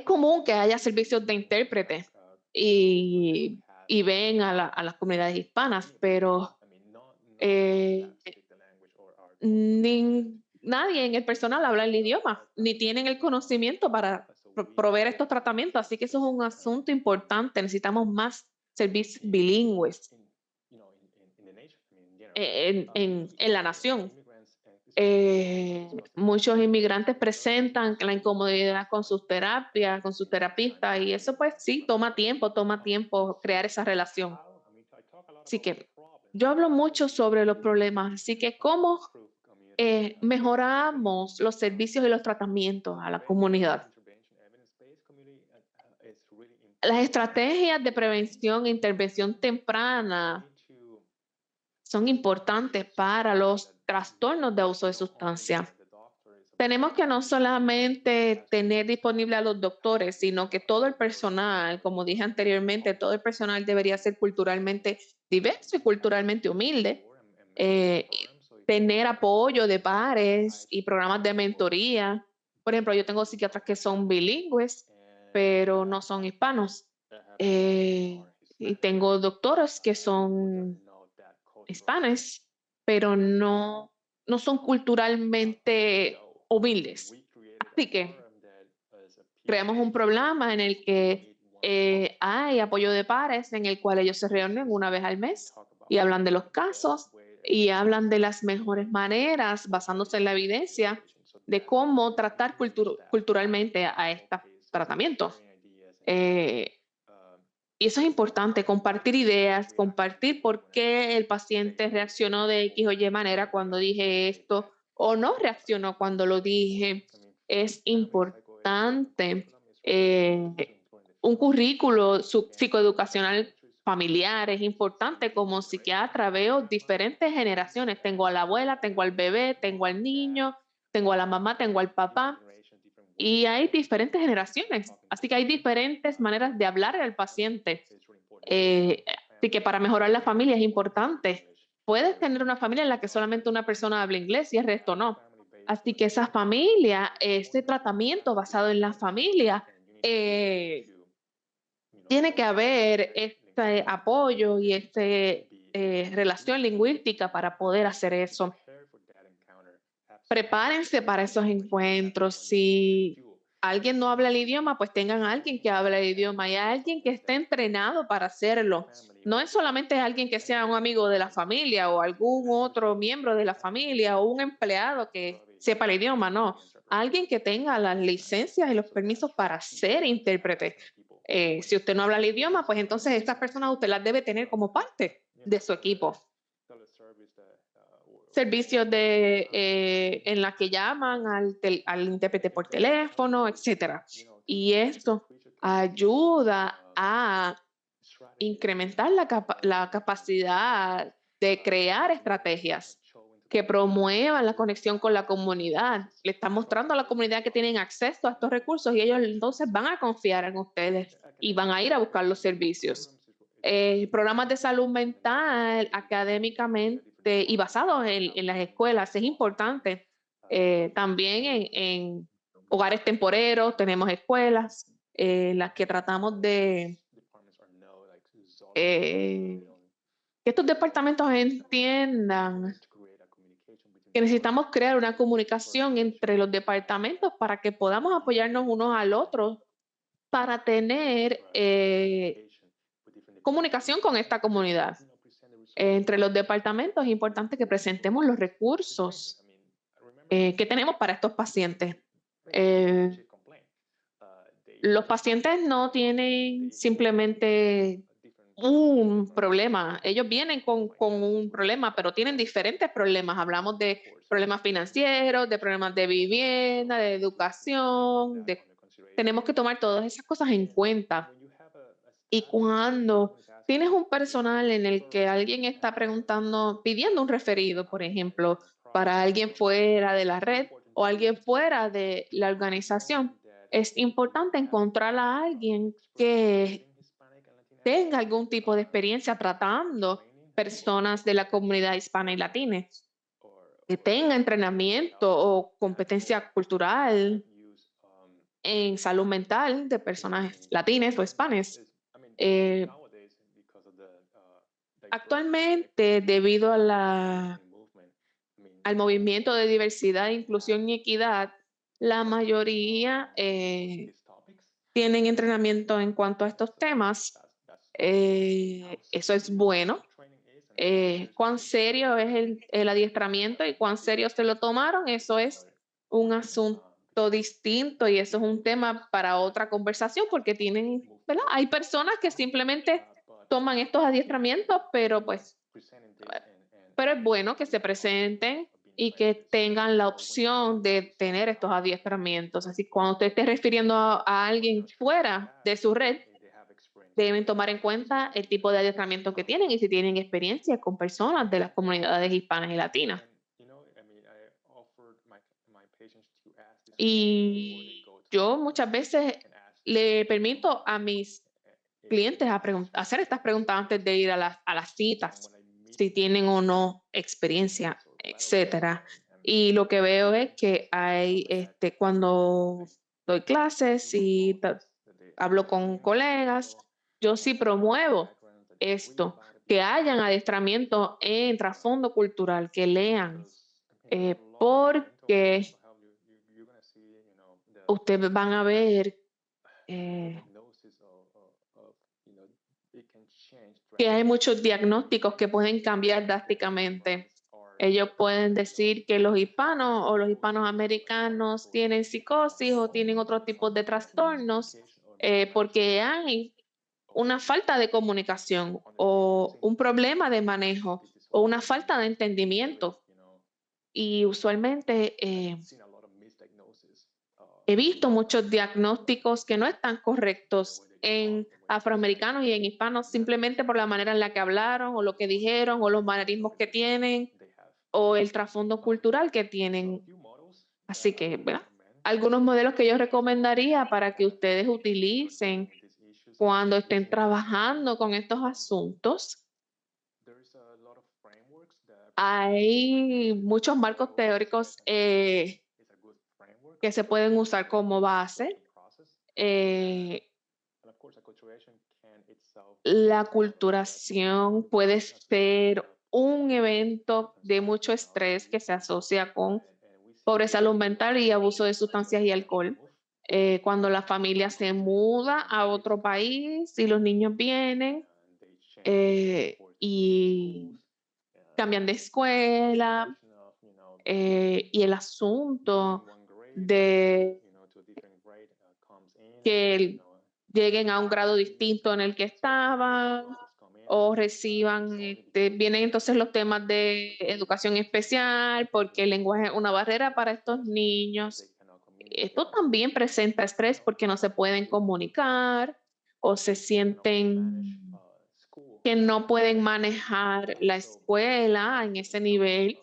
común que haya servicios de intérprete y ven a las comunidades hispanas, pero eh, nadie en el personal habla el idioma, ni tienen el conocimiento para proveer estos tratamientos. Así que eso es un asunto importante. Necesitamos más servicios bilingües en la nación. Muchos inmigrantes presentan la incomodidad con sus terapias, con sus terapistas, y eso pues sí, toma tiempo crear esa relación. Así que yo hablo mucho sobre los problemas, así que cómo mejoramos los servicios y los tratamientos a la comunidad. Las estrategias de prevención e intervención temprana son importantes para los trastornos de uso de sustancia. Tenemos que no solamente tener disponible a los doctores, sino que todo el personal, como dije anteriormente, todo el personal debería ser culturalmente diverso y culturalmente humilde. Y tener apoyo de pares y programas de mentoría. Por ejemplo, yo tengo psiquiatras que son bilingües, pero no son hispanos. Eh, y tengo doctores que son hispanos, pero no son culturalmente humildes. Así que creamos un programa en el que hay apoyo de pares, en el cual ellos se reúnen una vez al mes y hablan de los casos y hablan de las mejores maneras, basándose en la evidencia, de cómo tratar culturalmente a estos tratamientos. Eh, y eso es importante, compartir ideas, compartir por qué el paciente reaccionó de X o Y manera cuando dije esto o no reaccionó cuando lo dije. Es importante un currículo psicoeducacional familiar, es importante. Como psiquiatra veo diferentes generaciones. Tengo a la abuela, tengo al bebé, tengo al niño, tengo a la mamá, tengo al papá. Y hay diferentes generaciones, así que hay diferentes maneras de hablar al paciente. Así que para mejorar la familia es importante. Puedes tener una familia en la que solamente una persona habla inglés y el resto no. Así que esa familia, ese tratamiento basado en la familia, eh, tiene que haber este apoyo y esta relación lingüística para poder hacer eso. Prepárense para esos encuentros. Si alguien no habla el idioma, pues tengan a alguien que hable el idioma y a alguien que esté entrenado para hacerlo. No es solamente alguien que sea un amigo de la familia o algún otro miembro de la familia o un empleado que sepa el idioma, no. Alguien que tenga las licencias y los permisos para ser intérprete. Si usted no habla el idioma, pues entonces estas personas usted las debe tener como parte de su equipo. Servicios en la que llaman al intérprete por teléfono, etcétera. Y esto ayuda a incrementar la capacidad de crear estrategias que promuevan la conexión con la comunidad. Le están mostrando a la comunidad que tienen acceso a estos recursos y ellos entonces van a confiar en ustedes y van a ir a buscar los servicios. Programas de salud mental académicamente y basados en las escuelas es importante. También en hogares temporeros tenemos escuelas en las que tratamos de que estos departamentos entiendan que necesitamos crear una comunicación entre los departamentos para que podamos apoyarnos unos al otro para tener comunicación con esta comunidad. Entre los departamentos es importante que presentemos los recursos que tenemos para estos pacientes. Los pacientes no tienen simplemente un problema. Ellos vienen con un problema, pero tienen diferentes problemas. Hablamos de problemas financieros, de problemas de vivienda, de educación. Tenemos que tomar todas esas cosas en cuenta. Y cuando tienes un personal en el que alguien está preguntando, pidiendo un referido, por ejemplo, para alguien fuera de la red o alguien fuera de la organización, es importante encontrar a alguien que tenga algún tipo de experiencia tratando personas de la comunidad hispana y latina, que tenga entrenamiento o competencia cultural en salud mental de personas latinas o hispanas. Eh, Actualmente, debido a al movimiento de diversidad, inclusión y equidad, la mayoría tienen entrenamiento en cuanto a estos temas. Eso es bueno. Cuán serio es el adiestramiento y cuán serio se lo tomaron, eso es un asunto distinto y eso es un tema para otra conversación porque tienen, ¿verdad? Hay personas que simplemente toman estos adiestramientos, pero es bueno que se presenten y que tengan la opción de tener estos adiestramientos. Así que cuando usted esté refiriendo a alguien fuera de su red, deben tomar en cuenta el tipo de adiestramiento que tienen y si tienen experiencia con personas de las comunidades hispanas y latinas. Y yo muchas veces le permito a mis clientes hacer estas preguntas antes de ir a las citas, si tienen o no experiencia, etcétera. Y lo que veo es que hay, cuando doy clases y hablo con colegas, yo sí promuevo esto, que hayan adiestramiento en trasfondo cultural, que lean, porque ustedes van a ver eh, que hay muchos diagnósticos que pueden cambiar drásticamente. Ellos pueden decir que los hispanos o los hispanos americanos tienen psicosis o tienen otro tipo de trastornos porque hay una falta de comunicación o un problema de manejo o una falta de entendimiento. Y usualmente he visto muchos diagnósticos que no están correctos en afroamericanos y en hispanos simplemente por la manera en la que hablaron o lo que dijeron o los manerismos que tienen o el trasfondo cultural que tienen. Así que, ¿verdad? Algunos modelos que yo recomendaría para que ustedes utilicen cuando estén trabajando con estos asuntos. Hay muchos marcos teóricos que se pueden usar como base. La aculturación puede ser un evento de mucho estrés que se asocia con pobreza salud mental y abuso de sustancias y alcohol. Cuando la familia se muda a otro país y los niños vienen y cambian de escuela y el asunto de que lleguen a un grado distinto en el que estaban o reciban, vienen entonces los temas de educación especial, porque el lenguaje es una barrera para estos niños. Esto también presenta estrés porque no se pueden comunicar o se sienten que no pueden manejar la escuela en ese nivel.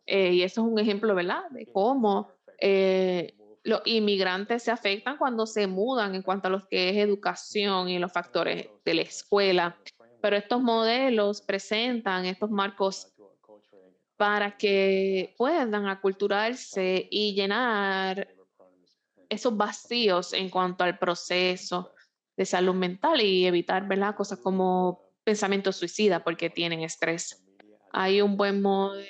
Y eso es un ejemplo, ¿verdad? De cómo los inmigrantes se afectan cuando se mudan en cuanto a lo que es educación y los factores de la escuela. Pero estos modelos presentan estos marcos para que puedan aculturarse y llenar esos vacíos en cuanto al proceso de salud mental y evitar, ¿verdad? Cosas como pensamiento suicida porque tienen estrés. Hay un buen modelo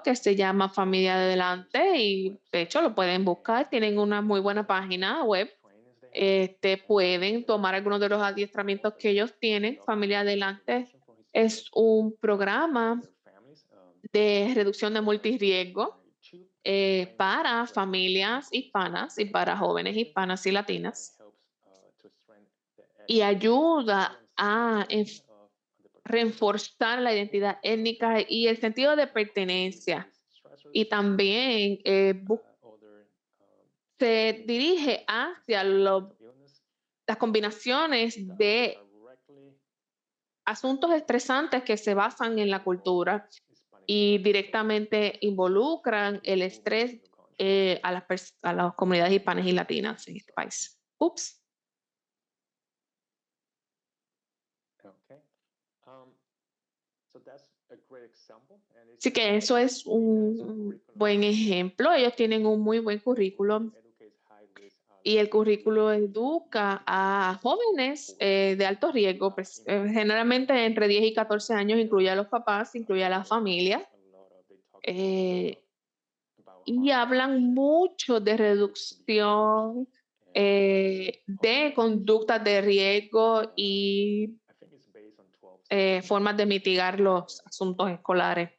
que se llama Familia Adelante y de hecho lo pueden buscar, tienen una muy buena página web. Pueden tomar algunos de los adiestramientos que ellos tienen. Familia Adelante es un programa de reducción de multirriesgo para familias hispanas y para jóvenes hispanas y latinas y ayuda a reforzar la identidad étnica y el sentido de pertenencia. Y también se dirige hacia las combinaciones de asuntos estresantes que se basan en la cultura y directamente involucran el estrés a las comunidades hispanas y latinas en este país. Ups. Así que eso es un buen ejemplo. Ellos tienen un muy buen currículum y el currículo educa a jóvenes de alto riesgo, generalmente entre 10 y 14 años, incluye a los papás, incluye a la familia. Y hablan mucho de reducción de conductas de riesgo y formas de mitigar los asuntos escolares.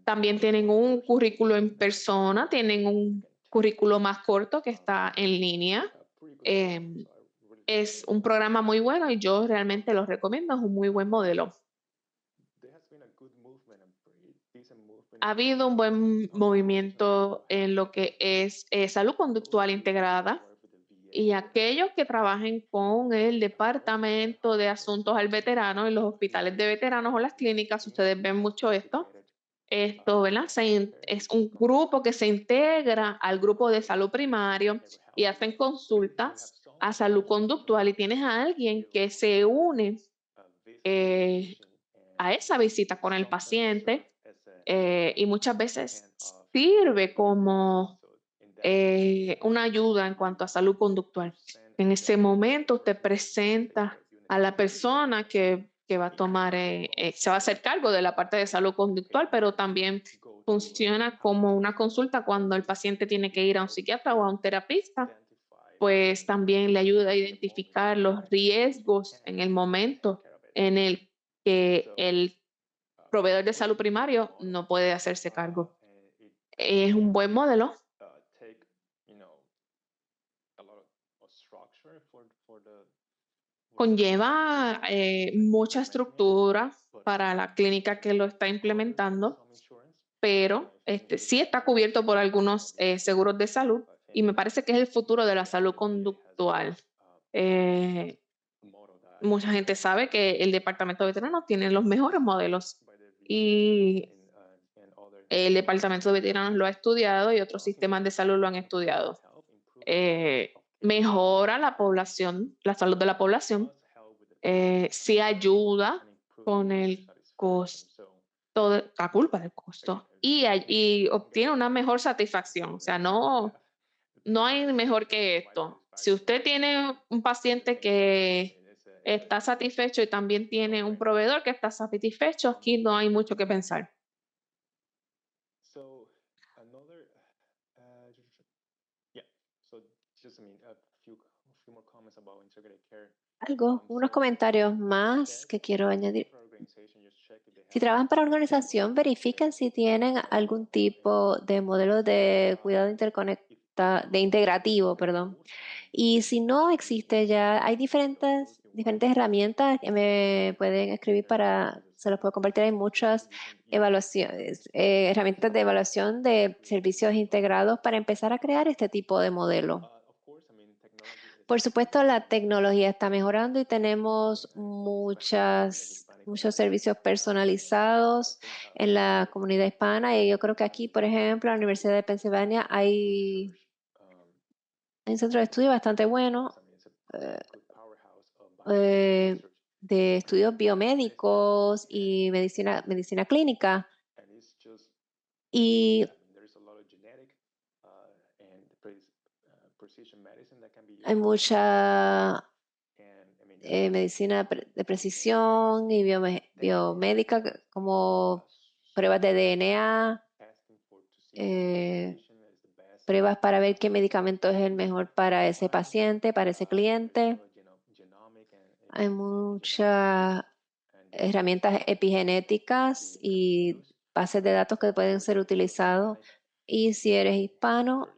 También tienen un currículo en persona, tienen un currículo más corto que está en línea. Es un programa muy bueno y yo realmente lo recomiendo, es un muy buen modelo. Ha habido un buen movimiento en lo que es salud conductual integrada y aquellos que trabajen con el Departamento de Asuntos al Veterano en los hospitales de veteranos o las clínicas, ustedes ven mucho esto, Esto, ¿verdad? Es un grupo que se integra al grupo de salud primario y hacen consultas a salud conductual y tienes a alguien que se une eh, a esa visita con el paciente y muchas veces sirve como una ayuda en cuanto a salud conductual. En ese momento usted presenta a la persona que va a tomar, se va a hacer cargo de la parte de salud conductual, pero también funciona como una consulta cuando el paciente tiene que ir a un psiquiatra o a un terapista, pues también le ayuda a identificar los riesgos en el momento en el que el proveedor de salud primario no puede hacerse cargo. Es un buen modelo. Conlleva mucha estructura para la clínica que lo está implementando, pero sí está cubierto por algunos seguros de salud y me parece que es el futuro de la salud conductual. Eh, Mucha gente sabe que el departamento de veterinario tiene los mejores modelos y el departamento de veteranos lo ha estudiado y otros sistemas de salud lo han estudiado. Mejora la población, la salud de la población, sí ayuda con el costo, la culpa del costo, y obtiene una mejor satisfacción. O sea, no hay mejor que esto. Si usted tiene un paciente que está satisfecho y también tiene un proveedor que está satisfecho, aquí no hay mucho que pensar. Unos comentarios más que quiero añadir. Si trabajan para organización, verifiquen si tienen algún tipo de modelo de cuidado de integrativo, perdón. Y si no existe ya, hay diferentes herramientas que me pueden escribir se los puedo compartir. Hay muchas evaluaciones, herramientas de evaluación de servicios integrados para empezar a crear este tipo de modelo. Por supuesto, la tecnología está mejorando y tenemos muchos servicios personalizados en la comunidad hispana. Y yo creo que aquí, por ejemplo, en la Universidad de Pensilvania hay un centro de estudio bastante bueno eh, eh, de estudios biomédicos y medicina clínica. Y hay mucha medicina de precisión y biomédica, como pruebas de DNA, eh, pruebas para ver qué medicamento es el mejor para ese paciente, para ese cliente. Hay muchas herramientas epigenéticas y bases de datos que pueden ser utilizados. Y si eres hispano,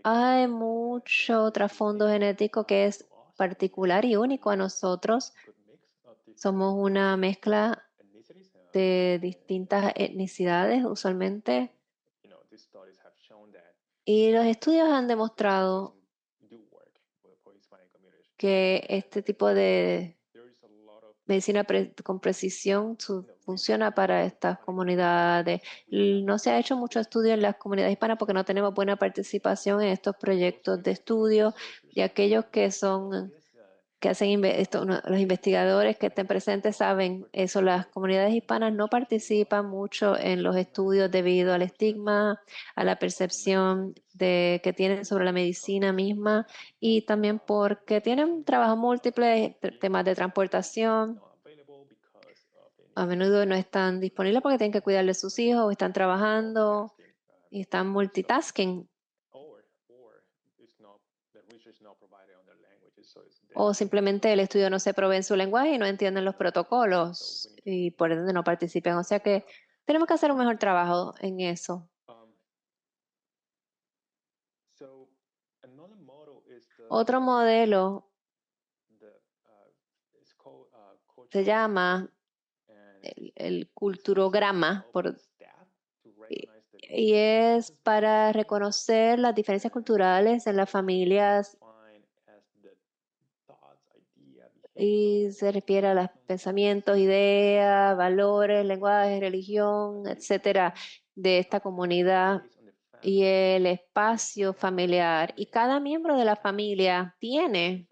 hay mucho trasfondo genético que es particular y único a nosotros. Somos una mezcla de distintas etnicidades usualmente y los estudios han demostrado que este tipo de medicina con precisión funciona para estas comunidades. No se ha hecho mucho estudio en las comunidades hispanas porque no tenemos buena participación en estos proyectos de estudio y aquellos que hacen los investigadores que estén presentes saben eso. Las comunidades hispanas no participan mucho en los estudios debido al estigma, a la percepción que tienen sobre la medicina misma y también porque tienen trabajo múltiples, temas de transportación. A menudo no están disponibles porque tienen que cuidar de sus hijos o están trabajando y están multitasking. O simplemente el estudio no se provee en su lenguaje y no entienden los protocolos y por ende no participan. O sea que tenemos que hacer un mejor trabajo en eso. Otro modelo se llama el culturograma y es para reconocer las diferencias culturales en las familias y se refiere a los pensamientos, ideas, valores, lenguaje, religión, etcétera, de esta comunidad y el espacio familiar. Y cada miembro de la familia tiene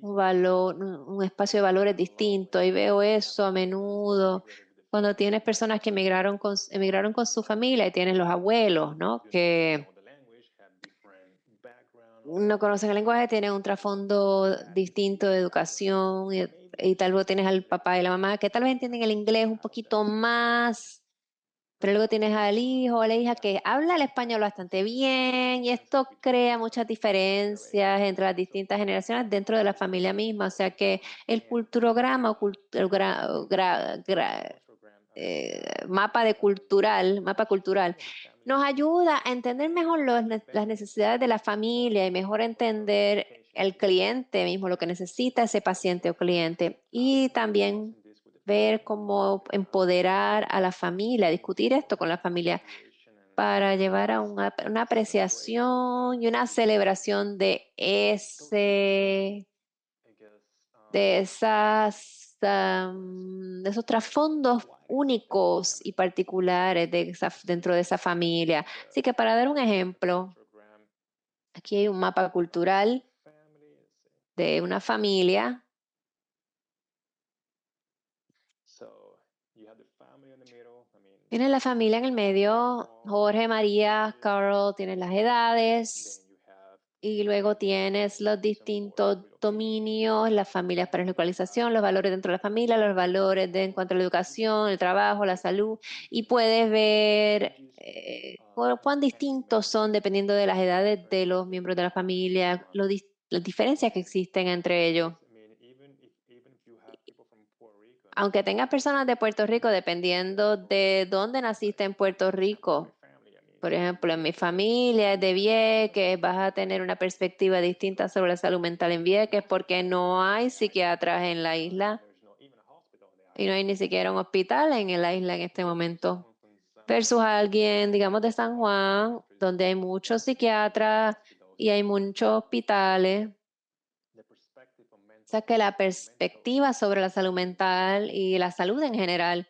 un valor, un espacio de valores distinto. Y veo eso a menudo cuando tienes personas que emigraron con su familia y tienes los abuelos, ¿no? Que no conocen el lenguaje, tienen un trasfondo distinto de educación y tal vez tienes al papá y la mamá que tal vez entienden el inglés un poquito más, pero luego tienes al hijo o la hija que habla el español bastante bien y esto crea muchas diferencias entre las distintas generaciones dentro de la familia misma. O sea que el culturograma o mapa cultural, nos ayuda a entender mejor las necesidades de la familia y mejor entender el cliente mismo, lo que necesita ese paciente o cliente. Y también ver cómo empoderar a la familia, discutir esto con la familia para llevar a una apreciación y una celebración de esos trasfondos únicos y particulares dentro de esa familia. Así que para dar un ejemplo, aquí hay un mapa cultural de una familia. Tienes la familia en el medio, Jorge, María, Carl, tienes las edades y luego tienes los distintos dominios, las familias para la localización, los valores dentro de la familia, los valores en cuanto a la educación, el trabajo, la salud y puedes ver cuán distintos son dependiendo de las edades de los miembros de la familia, las diferencias que existen entre ellos. Aunque tengas personas de Puerto Rico, dependiendo de dónde naciste en Puerto Rico, por ejemplo, en mi familia es de Vieques, vas a tener una perspectiva distinta sobre la salud mental en Vieques porque no hay psiquiatras en la isla y no hay ni siquiera un hospital en la isla en este momento. Versus alguien, digamos, de San Juan, donde hay muchos psiquiatras y hay muchos hospitales. O sea que la perspectiva sobre la salud mental y la salud en general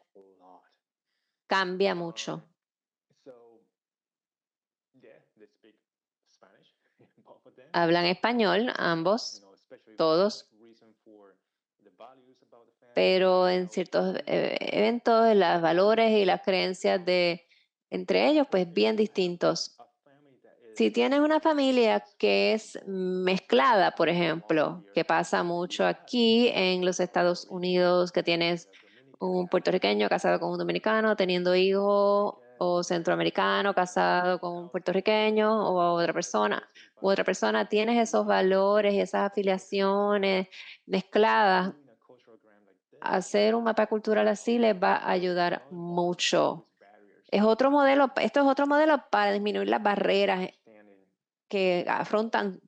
cambia mucho. Hablan español, ambos, todos, pero en ciertos eventos, los valores y las creencias entre ellos, pues bien distintos. Si tienes una familia que es mezclada, por ejemplo, que pasa mucho aquí en los Estados Unidos, que tienes un puertorriqueño casado con un dominicano, teniendo hijos, o centroamericano casado con un puertorriqueño o otra persona, tienes esos valores y esas afiliaciones mezcladas. Hacer un mapa cultural así les va a ayudar mucho. Esto es otro modelo para disminuir las barreras que afrontan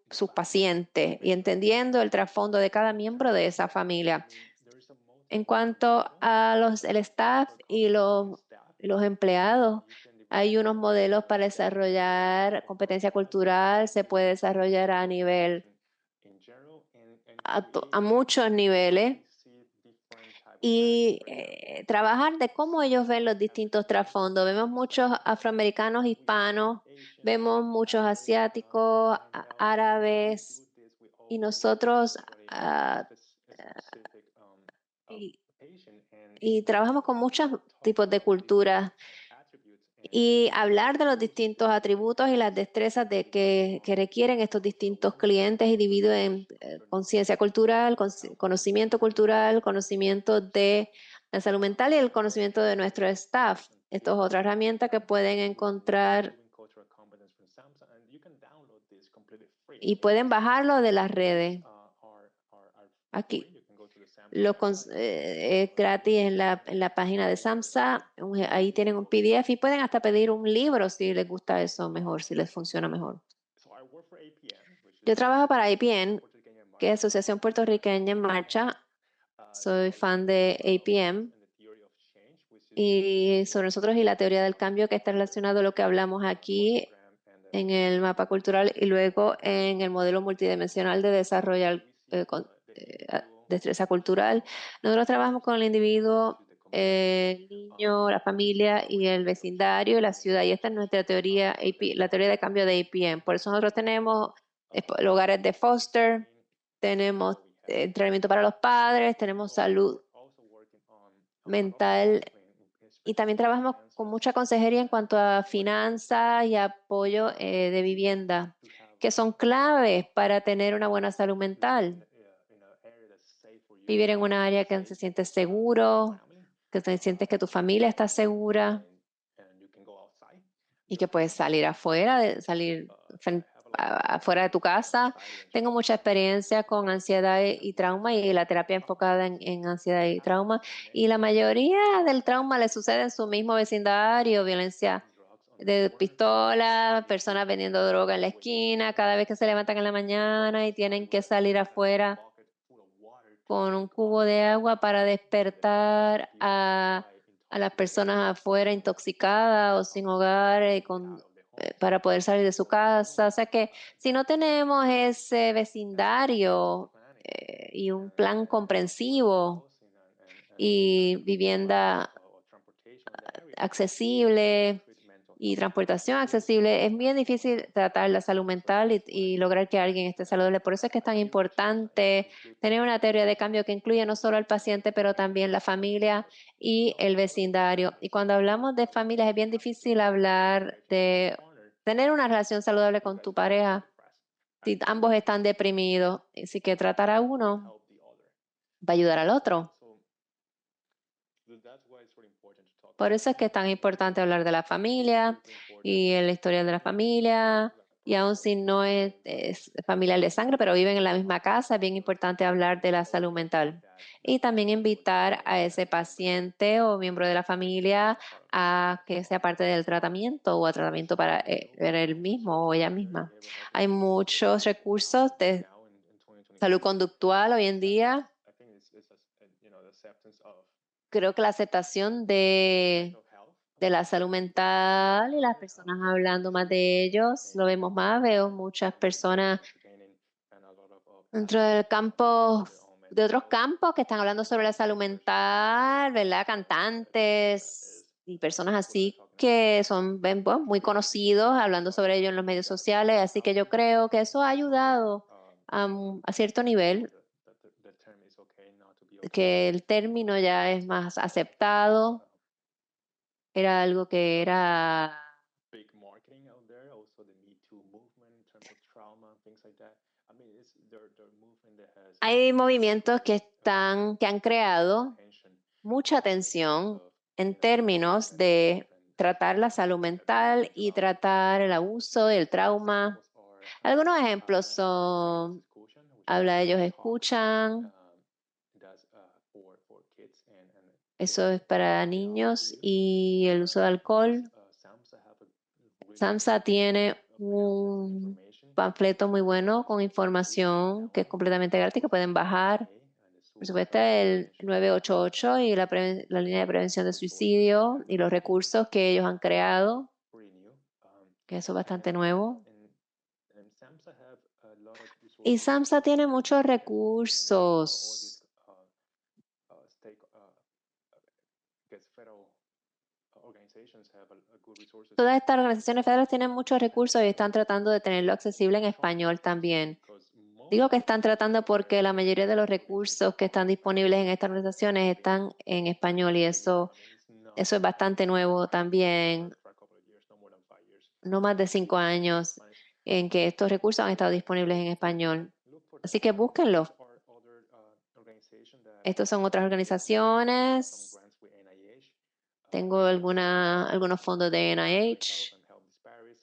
sus pacientes y entendiendo el trasfondo de cada miembro de esa familia. En cuanto a el staff y los empleados, hay unos modelos para desarrollar competencia cultural, se puede desarrollar a nivel, a muchos niveles y trabajar de cómo ellos ven los distintos trasfondos. Vemos muchos afroamericanos hispanos, vemos muchos asiáticos, árabes, y nosotros y, y trabajamos con muchos tipos de culturas y hablar de los distintos atributos y las destrezas que requieren estos distintos clientes y dividido en conciencia cultural, conocimiento de la salud mental y el conocimiento de nuestro staff. Esto es otra herramienta que pueden encontrar y pueden bajarlo de las redes. Aquí. Es gratis en la página de SAMHSA. Ahí tienen un PDF y pueden hasta pedir un libro si les gusta eso mejor, si les funciona mejor. Yo trabajo para APN, que es Asociación Puertorriqueña en Marcha. Soy fan de APM y sobre nosotros y la teoría del cambio que está relacionado a lo que hablamos aquí en el mapa cultural y luego en el modelo multidimensional de desarrollo destreza cultural. Nosotros trabajamos con el individuo, el niño, la familia y el vecindario y la ciudad. Y esta es nuestra teoría, la teoría de cambio de APM. Por eso nosotros tenemos lugares de foster, tenemos entrenamiento para los padres, tenemos salud mental y también trabajamos con mucha consejería en cuanto a finanzas y apoyo de vivienda, que son claves para tener una buena salud mental. Vivir en un área que se siente seguro, que te sientes que tu familia está segura y que puedes salir afuera, afuera de tu casa. Tengo mucha experiencia con ansiedad y trauma y la terapia enfocada en ansiedad y trauma. Y la mayoría del trauma le sucede en su mismo vecindario, violencia de pistola, personas vendiendo droga en la esquina, cada vez que se levantan en la mañana y tienen que salir afuera con un cubo de agua para despertar a las personas afuera intoxicadas o sin hogar, para poder salir de su casa. O sea que si no tenemos ese vecindario y un plan comprensivo y vivienda accesible y transportación accesible, es bien difícil tratar la salud mental y lograr que alguien esté saludable. Por eso es que es tan importante tener una teoría de cambio que incluya no solo al paciente, pero también la familia y el vecindario. Y cuando hablamos de familias, es bien difícil hablar de tener una relación saludable con tu pareja si ambos están deprimidos. Así que tratar a uno va a ayudar al otro. Por eso es que es tan importante hablar de la familia y la historia de la familia. Y aun si no es familiar de sangre, pero viven en la misma casa, es bien importante hablar de la salud mental. Y también invitar a ese paciente o miembro de la familia a que sea parte del tratamiento o a tratamiento para ver él mismo o ella misma. Hay muchos recursos de salud conductual hoy en día. Creo que la aceptación de la salud mental y las personas hablando más de ellos, lo vemos más, veo muchas personas dentro del campo, de otros campos que están hablando sobre la salud mental, ¿verdad? Cantantes y personas así que son bueno, muy conocidos hablando sobre ello en los medios sociales, así que yo creo que eso ha ayudado a cierto nivel, que el término ya es más aceptado, era algo que era. Hay movimientos que han creado mucha atención en términos de tratar la salud mental y tratar el abuso y el trauma. Algunos ejemplos son, habla ellos escuchan, eso es para niños y el uso de alcohol. SAMHSA tiene un panfleto muy bueno con información que es completamente gratis que pueden bajar. Por supuesto, el 988 y la línea de prevención de suicidio y los recursos que ellos han creado, que eso es bastante nuevo. Y SAMHSA tiene muchos recursos. Todas estas organizaciones federales tienen muchos recursos y están tratando de tenerlo accesible en español también. Digo que están tratando porque la mayoría de los recursos que están disponibles en estas organizaciones están en español y eso es bastante nuevo también. No más de 5 años en que estos recursos han estado disponibles en español. Así que búsquenlo. Estos son otras organizaciones. Tengo algunos fondos de NIH,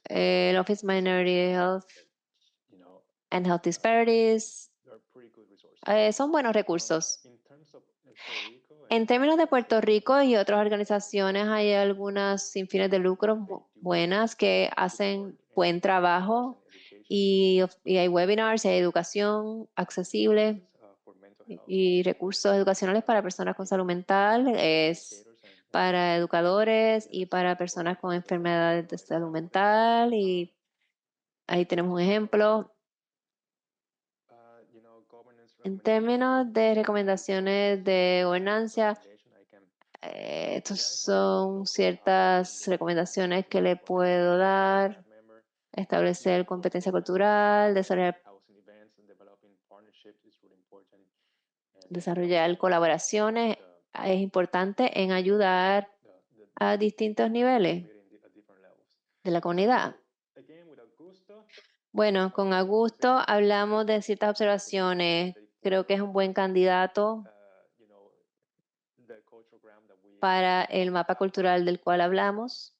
el Office Minority Health and Health Disparities. Son buenos recursos. En términos de Puerto Rico y otras organizaciones, hay algunas sin fines de lucro buenas que hacen buen trabajo y hay webinars, y hay educación accesible y recursos educacionales para personas con salud mental, es para educadores y para personas con enfermedades de salud mental y ahí tenemos un ejemplo. En términos de recomendaciones de gobernanza, estas son ciertas recomendaciones que le puedo dar. Establecer competencia cultural, desarrollar colaboraciones es importante en ayudar a distintos niveles de la comunidad. Bueno, con Augusto hablamos de ciertas observaciones. Creo que es un buen candidato para el mapa cultural del cual hablamos.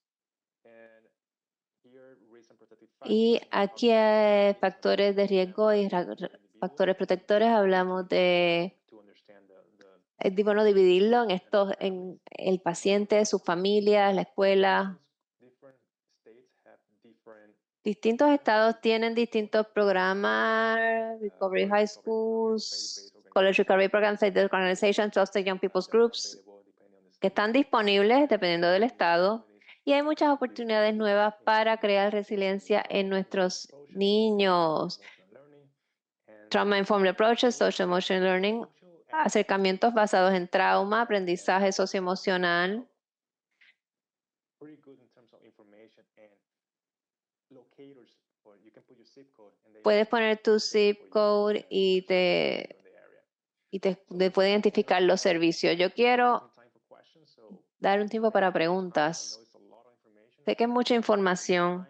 Y aquí hay factores de riesgo y factores protectores. Hablamos de, es bueno dividirlo en el paciente, su familia, la escuela. Distintos estados tienen distintos programas, Recovery High Schools, College Recovery Programs, State Organizations, Trusted Young People's Groups, que están disponibles dependiendo del estado. Y hay muchas oportunidades nuevas para crear resiliencia en nuestros niños. Trauma Informed Approaches, Social Emotional Learning, acercamientos basados en trauma, aprendizaje socioemocional. Puedes poner tu zip code y te puede identificar los servicios. Yo quiero dar un tiempo para preguntas. Sé que es mucha información.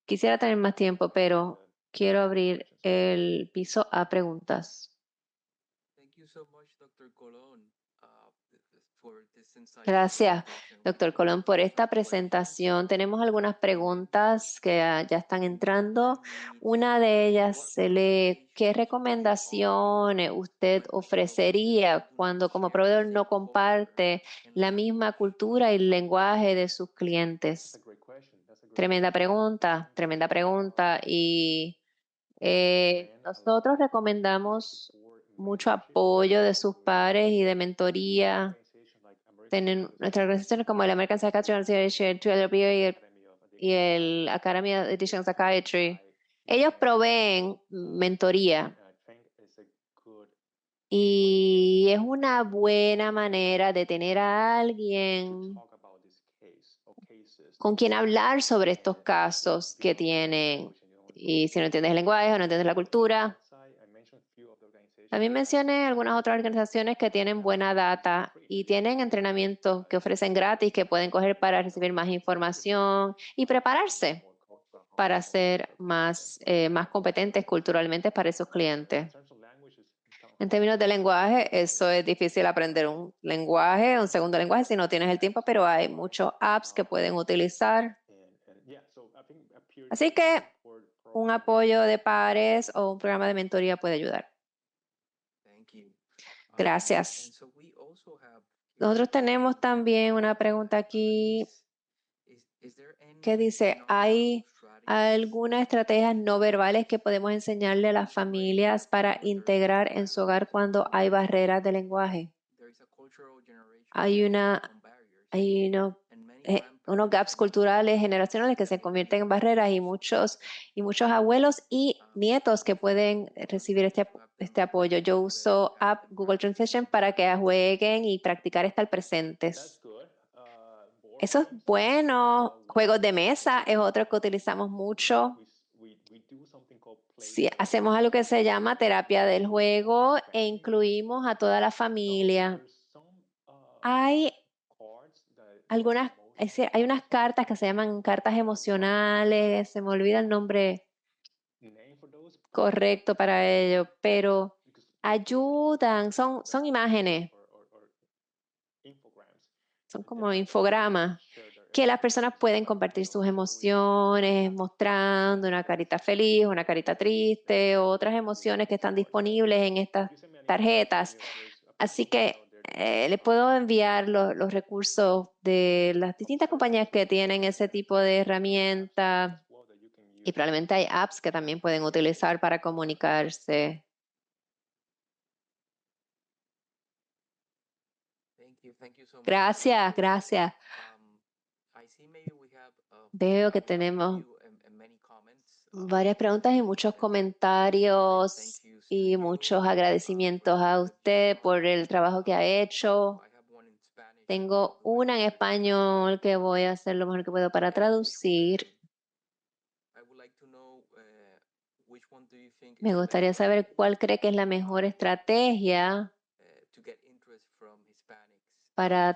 Quisiera tener más tiempo, pero quiero abrir el piso a preguntas. Gracias, doctor Colón, por esta presentación. Tenemos algunas preguntas que ya están entrando. Una de ellas se lee, ¿qué recomendaciones usted ofrecería cuando como proveedor no comparte la misma cultura y lenguaje de sus clientes? Tremenda pregunta, tremenda pregunta. Y nosotros recomendamos mucho apoyo de sus pares y de mentoría. Tienen nuestras organizaciones como el American Psychiatric Association, y el Academy of Addiction Psychiatry. Ellos proveen mentoría y es una buena manera de tener a alguien con quien hablar sobre estos casos que tienen. Y si no entiendes el lenguaje o no entiendes la cultura. También mencioné algunas otras organizaciones que tienen buena data y tienen entrenamientos que ofrecen gratis que pueden coger para recibir más información y prepararse para ser más competentes culturalmente para esos clientes. En términos de lenguaje, eso es difícil aprender un lenguaje, un segundo lenguaje si no tienes el tiempo, pero hay muchos apps que pueden utilizar. Así que un apoyo de pares o un programa de mentoría puede ayudar. Gracias. Nosotros tenemos también una pregunta aquí que dice, ¿hay algunas estrategias no verbales que podemos enseñarle a las familias para integrar en su hogar cuando hay barreras de lenguaje? Hay unos gaps culturales, generacionales que se convierten en barreras y muchos abuelos y nietos que pueden recibir este apoyo. Yo uso app Google Translation para que jueguen y practicar estar presentes. Eso es bueno. Juegos de mesa es otro que utilizamos mucho. Sí, hacemos algo que se llama terapia del juego e incluimos a toda la familia. Hay hay unas cartas que se llaman cartas emocionales, se me olvida el nombre correcto para ello, pero ayudan, son imágenes, son como infogramas, que las personas pueden compartir sus emociones, mostrando una carita feliz, una carita triste, otras emociones que están disponibles en estas tarjetas. Así que les puedo enviar los recursos de las distintas compañías que tienen ese tipo de herramientas y probablemente hay apps que también pueden utilizar para comunicarse. Gracias, gracias. Veo que tenemos varias preguntas y muchos comentarios. y muchos agradecimientos a usted por el trabajo que ha hecho. Tengo una en español que voy a hacer lo mejor que puedo para traducir. Me gustaría saber cuál cree que es la mejor estrategia para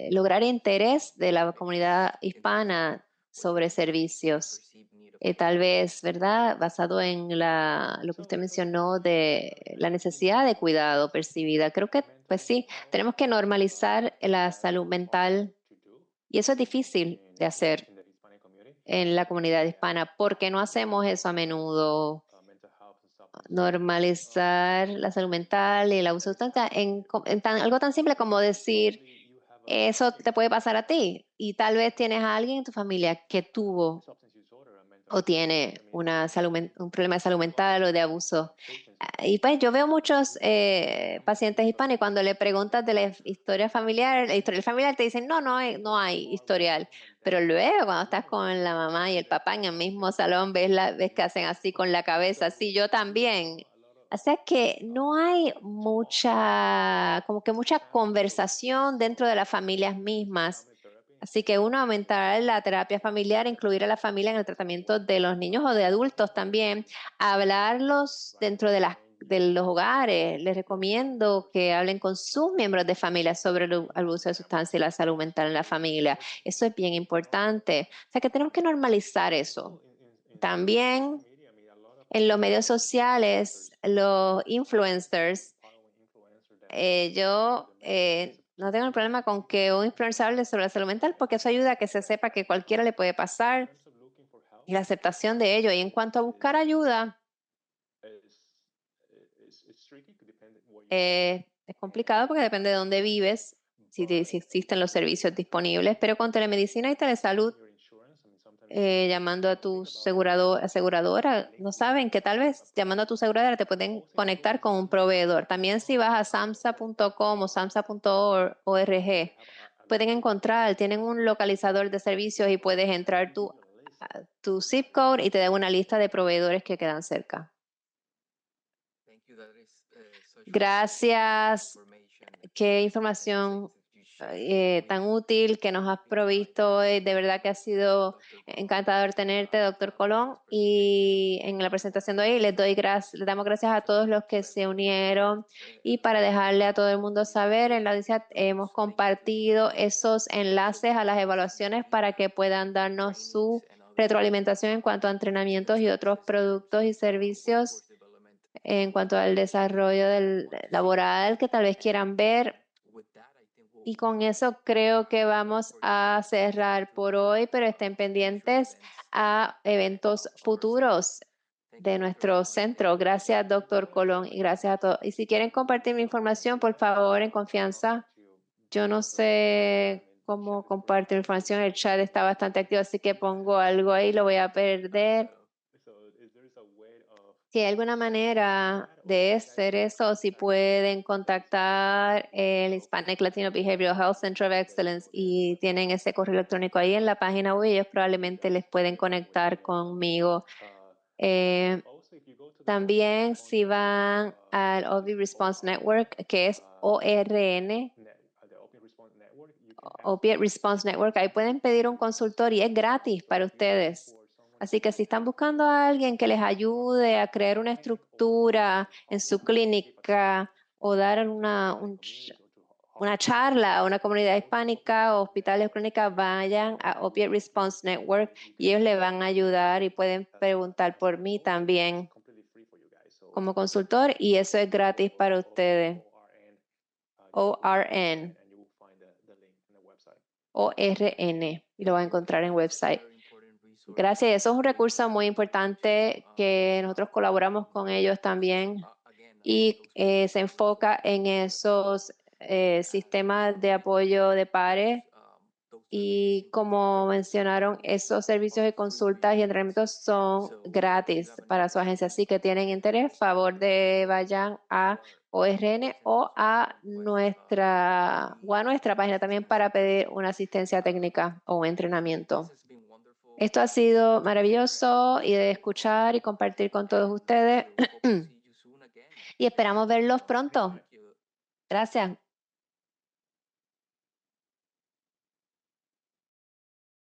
lograr interés de la comunidad hispana sobre servicios. Tal vez, ¿verdad? Basado en lo que usted mencionó de la necesidad de cuidado percibida. Creo que, pues sí, tenemos que normalizar la salud mental y eso es difícil de hacer en la comunidad hispana. ¿Por qué no hacemos eso a menudo? Normalizar la salud mental y el abuso de sustancias algo tan simple como decir, eso te puede pasar a ti y tal vez tienes a alguien en tu familia que tuvo o tiene un problema de salud mental o de abuso. Y pues yo veo muchos pacientes hispanos y cuando le preguntas de la historia familiar, la historia familiar te dicen, no, no hay historial. Pero luego cuando estás con la mamá y el papá en el mismo salón, ves que hacen así con la cabeza, sí, yo también. O sea que no hay como que mucha conversación dentro de las familias mismas. Así que uno, aumentar la terapia familiar, incluir a la familia en el tratamiento de los niños o de adultos también, hablarlos dentro de los hogares. Les recomiendo que hablen con sus miembros de familia sobre el abuso de sustancias y la salud mental en la familia. Eso es bien importante. O sea que tenemos que normalizar eso. También en los medios sociales, los influencers, yo no tengo el problema con que un influencer hable sobre la salud mental porque eso ayuda a que se sepa que cualquiera le puede pasar y la aceptación de ello. Y en cuanto a buscar ayuda, es complicado porque depende de dónde vives, si existen los servicios disponibles, pero con telemedicina y telesalud, llamando a tu aseguradora, no saben que tal vez llamando a tu aseguradora te pueden conectar con un proveedor. También si vas a samsa.com o samsa.org, pueden encontrar, tienen un localizador de servicios y puedes entrar tu zip code y te da una lista de proveedores que quedan cerca. Gracias. Qué información tan útil que nos has provisto hoy. De verdad que ha sido encantador tenerte, doctor Colón. Y en la presentación de hoy les damos gracias a todos los que se unieron. Y para dejarle a todo el mundo saber, en la audiencia hemos compartido esos enlaces a las evaluaciones para que puedan darnos su retroalimentación en cuanto a entrenamientos y otros productos y servicios en cuanto al desarrollo laboral que tal vez quieran ver. Y con eso creo que vamos a cerrar por hoy, pero estén pendientes a eventos futuros de nuestro centro. Gracias, doctor Colón, y gracias a todos. Y si quieren compartir mi información, por favor, en confianza. Yo no sé cómo compartir información. El chat está bastante activo, así que pongo algo ahí, lo voy a perder. Si hay alguna manera de hacer eso, si pueden contactar el Hispanic Latino Behavioral Health Center of Excellence y tienen ese correo electrónico ahí en la página web, ellos probablemente les pueden conectar conmigo. También si van al Opiate Response Network, que es ORN, Opiate Response Network, ahí pueden pedir un consultor y es gratis para ustedes. Así que si están buscando a alguien que les ayude a crear una estructura en su clínica o dar una charla a una comunidad hispánica o hospitales o clínicas, vayan a Opiate Response Network y ellos les van a ayudar y pueden preguntar por mí también como consultor y eso es gratis para ustedes. ORN. ORN y lo va a encontrar en website. Gracias. Eso es un recurso muy importante que nosotros colaboramos con ellos también y se enfoca en esos sistemas de apoyo de pares y como mencionaron, esos servicios de consultas y entrenamientos son gratis para su agencia. Así que tienen interés, favor de vayan a ORN o a nuestra página también para pedir una asistencia técnica o un entrenamiento. Esto ha sido maravilloso y de escuchar y compartir con todos ustedes. y esperamos verlos pronto. Gracias.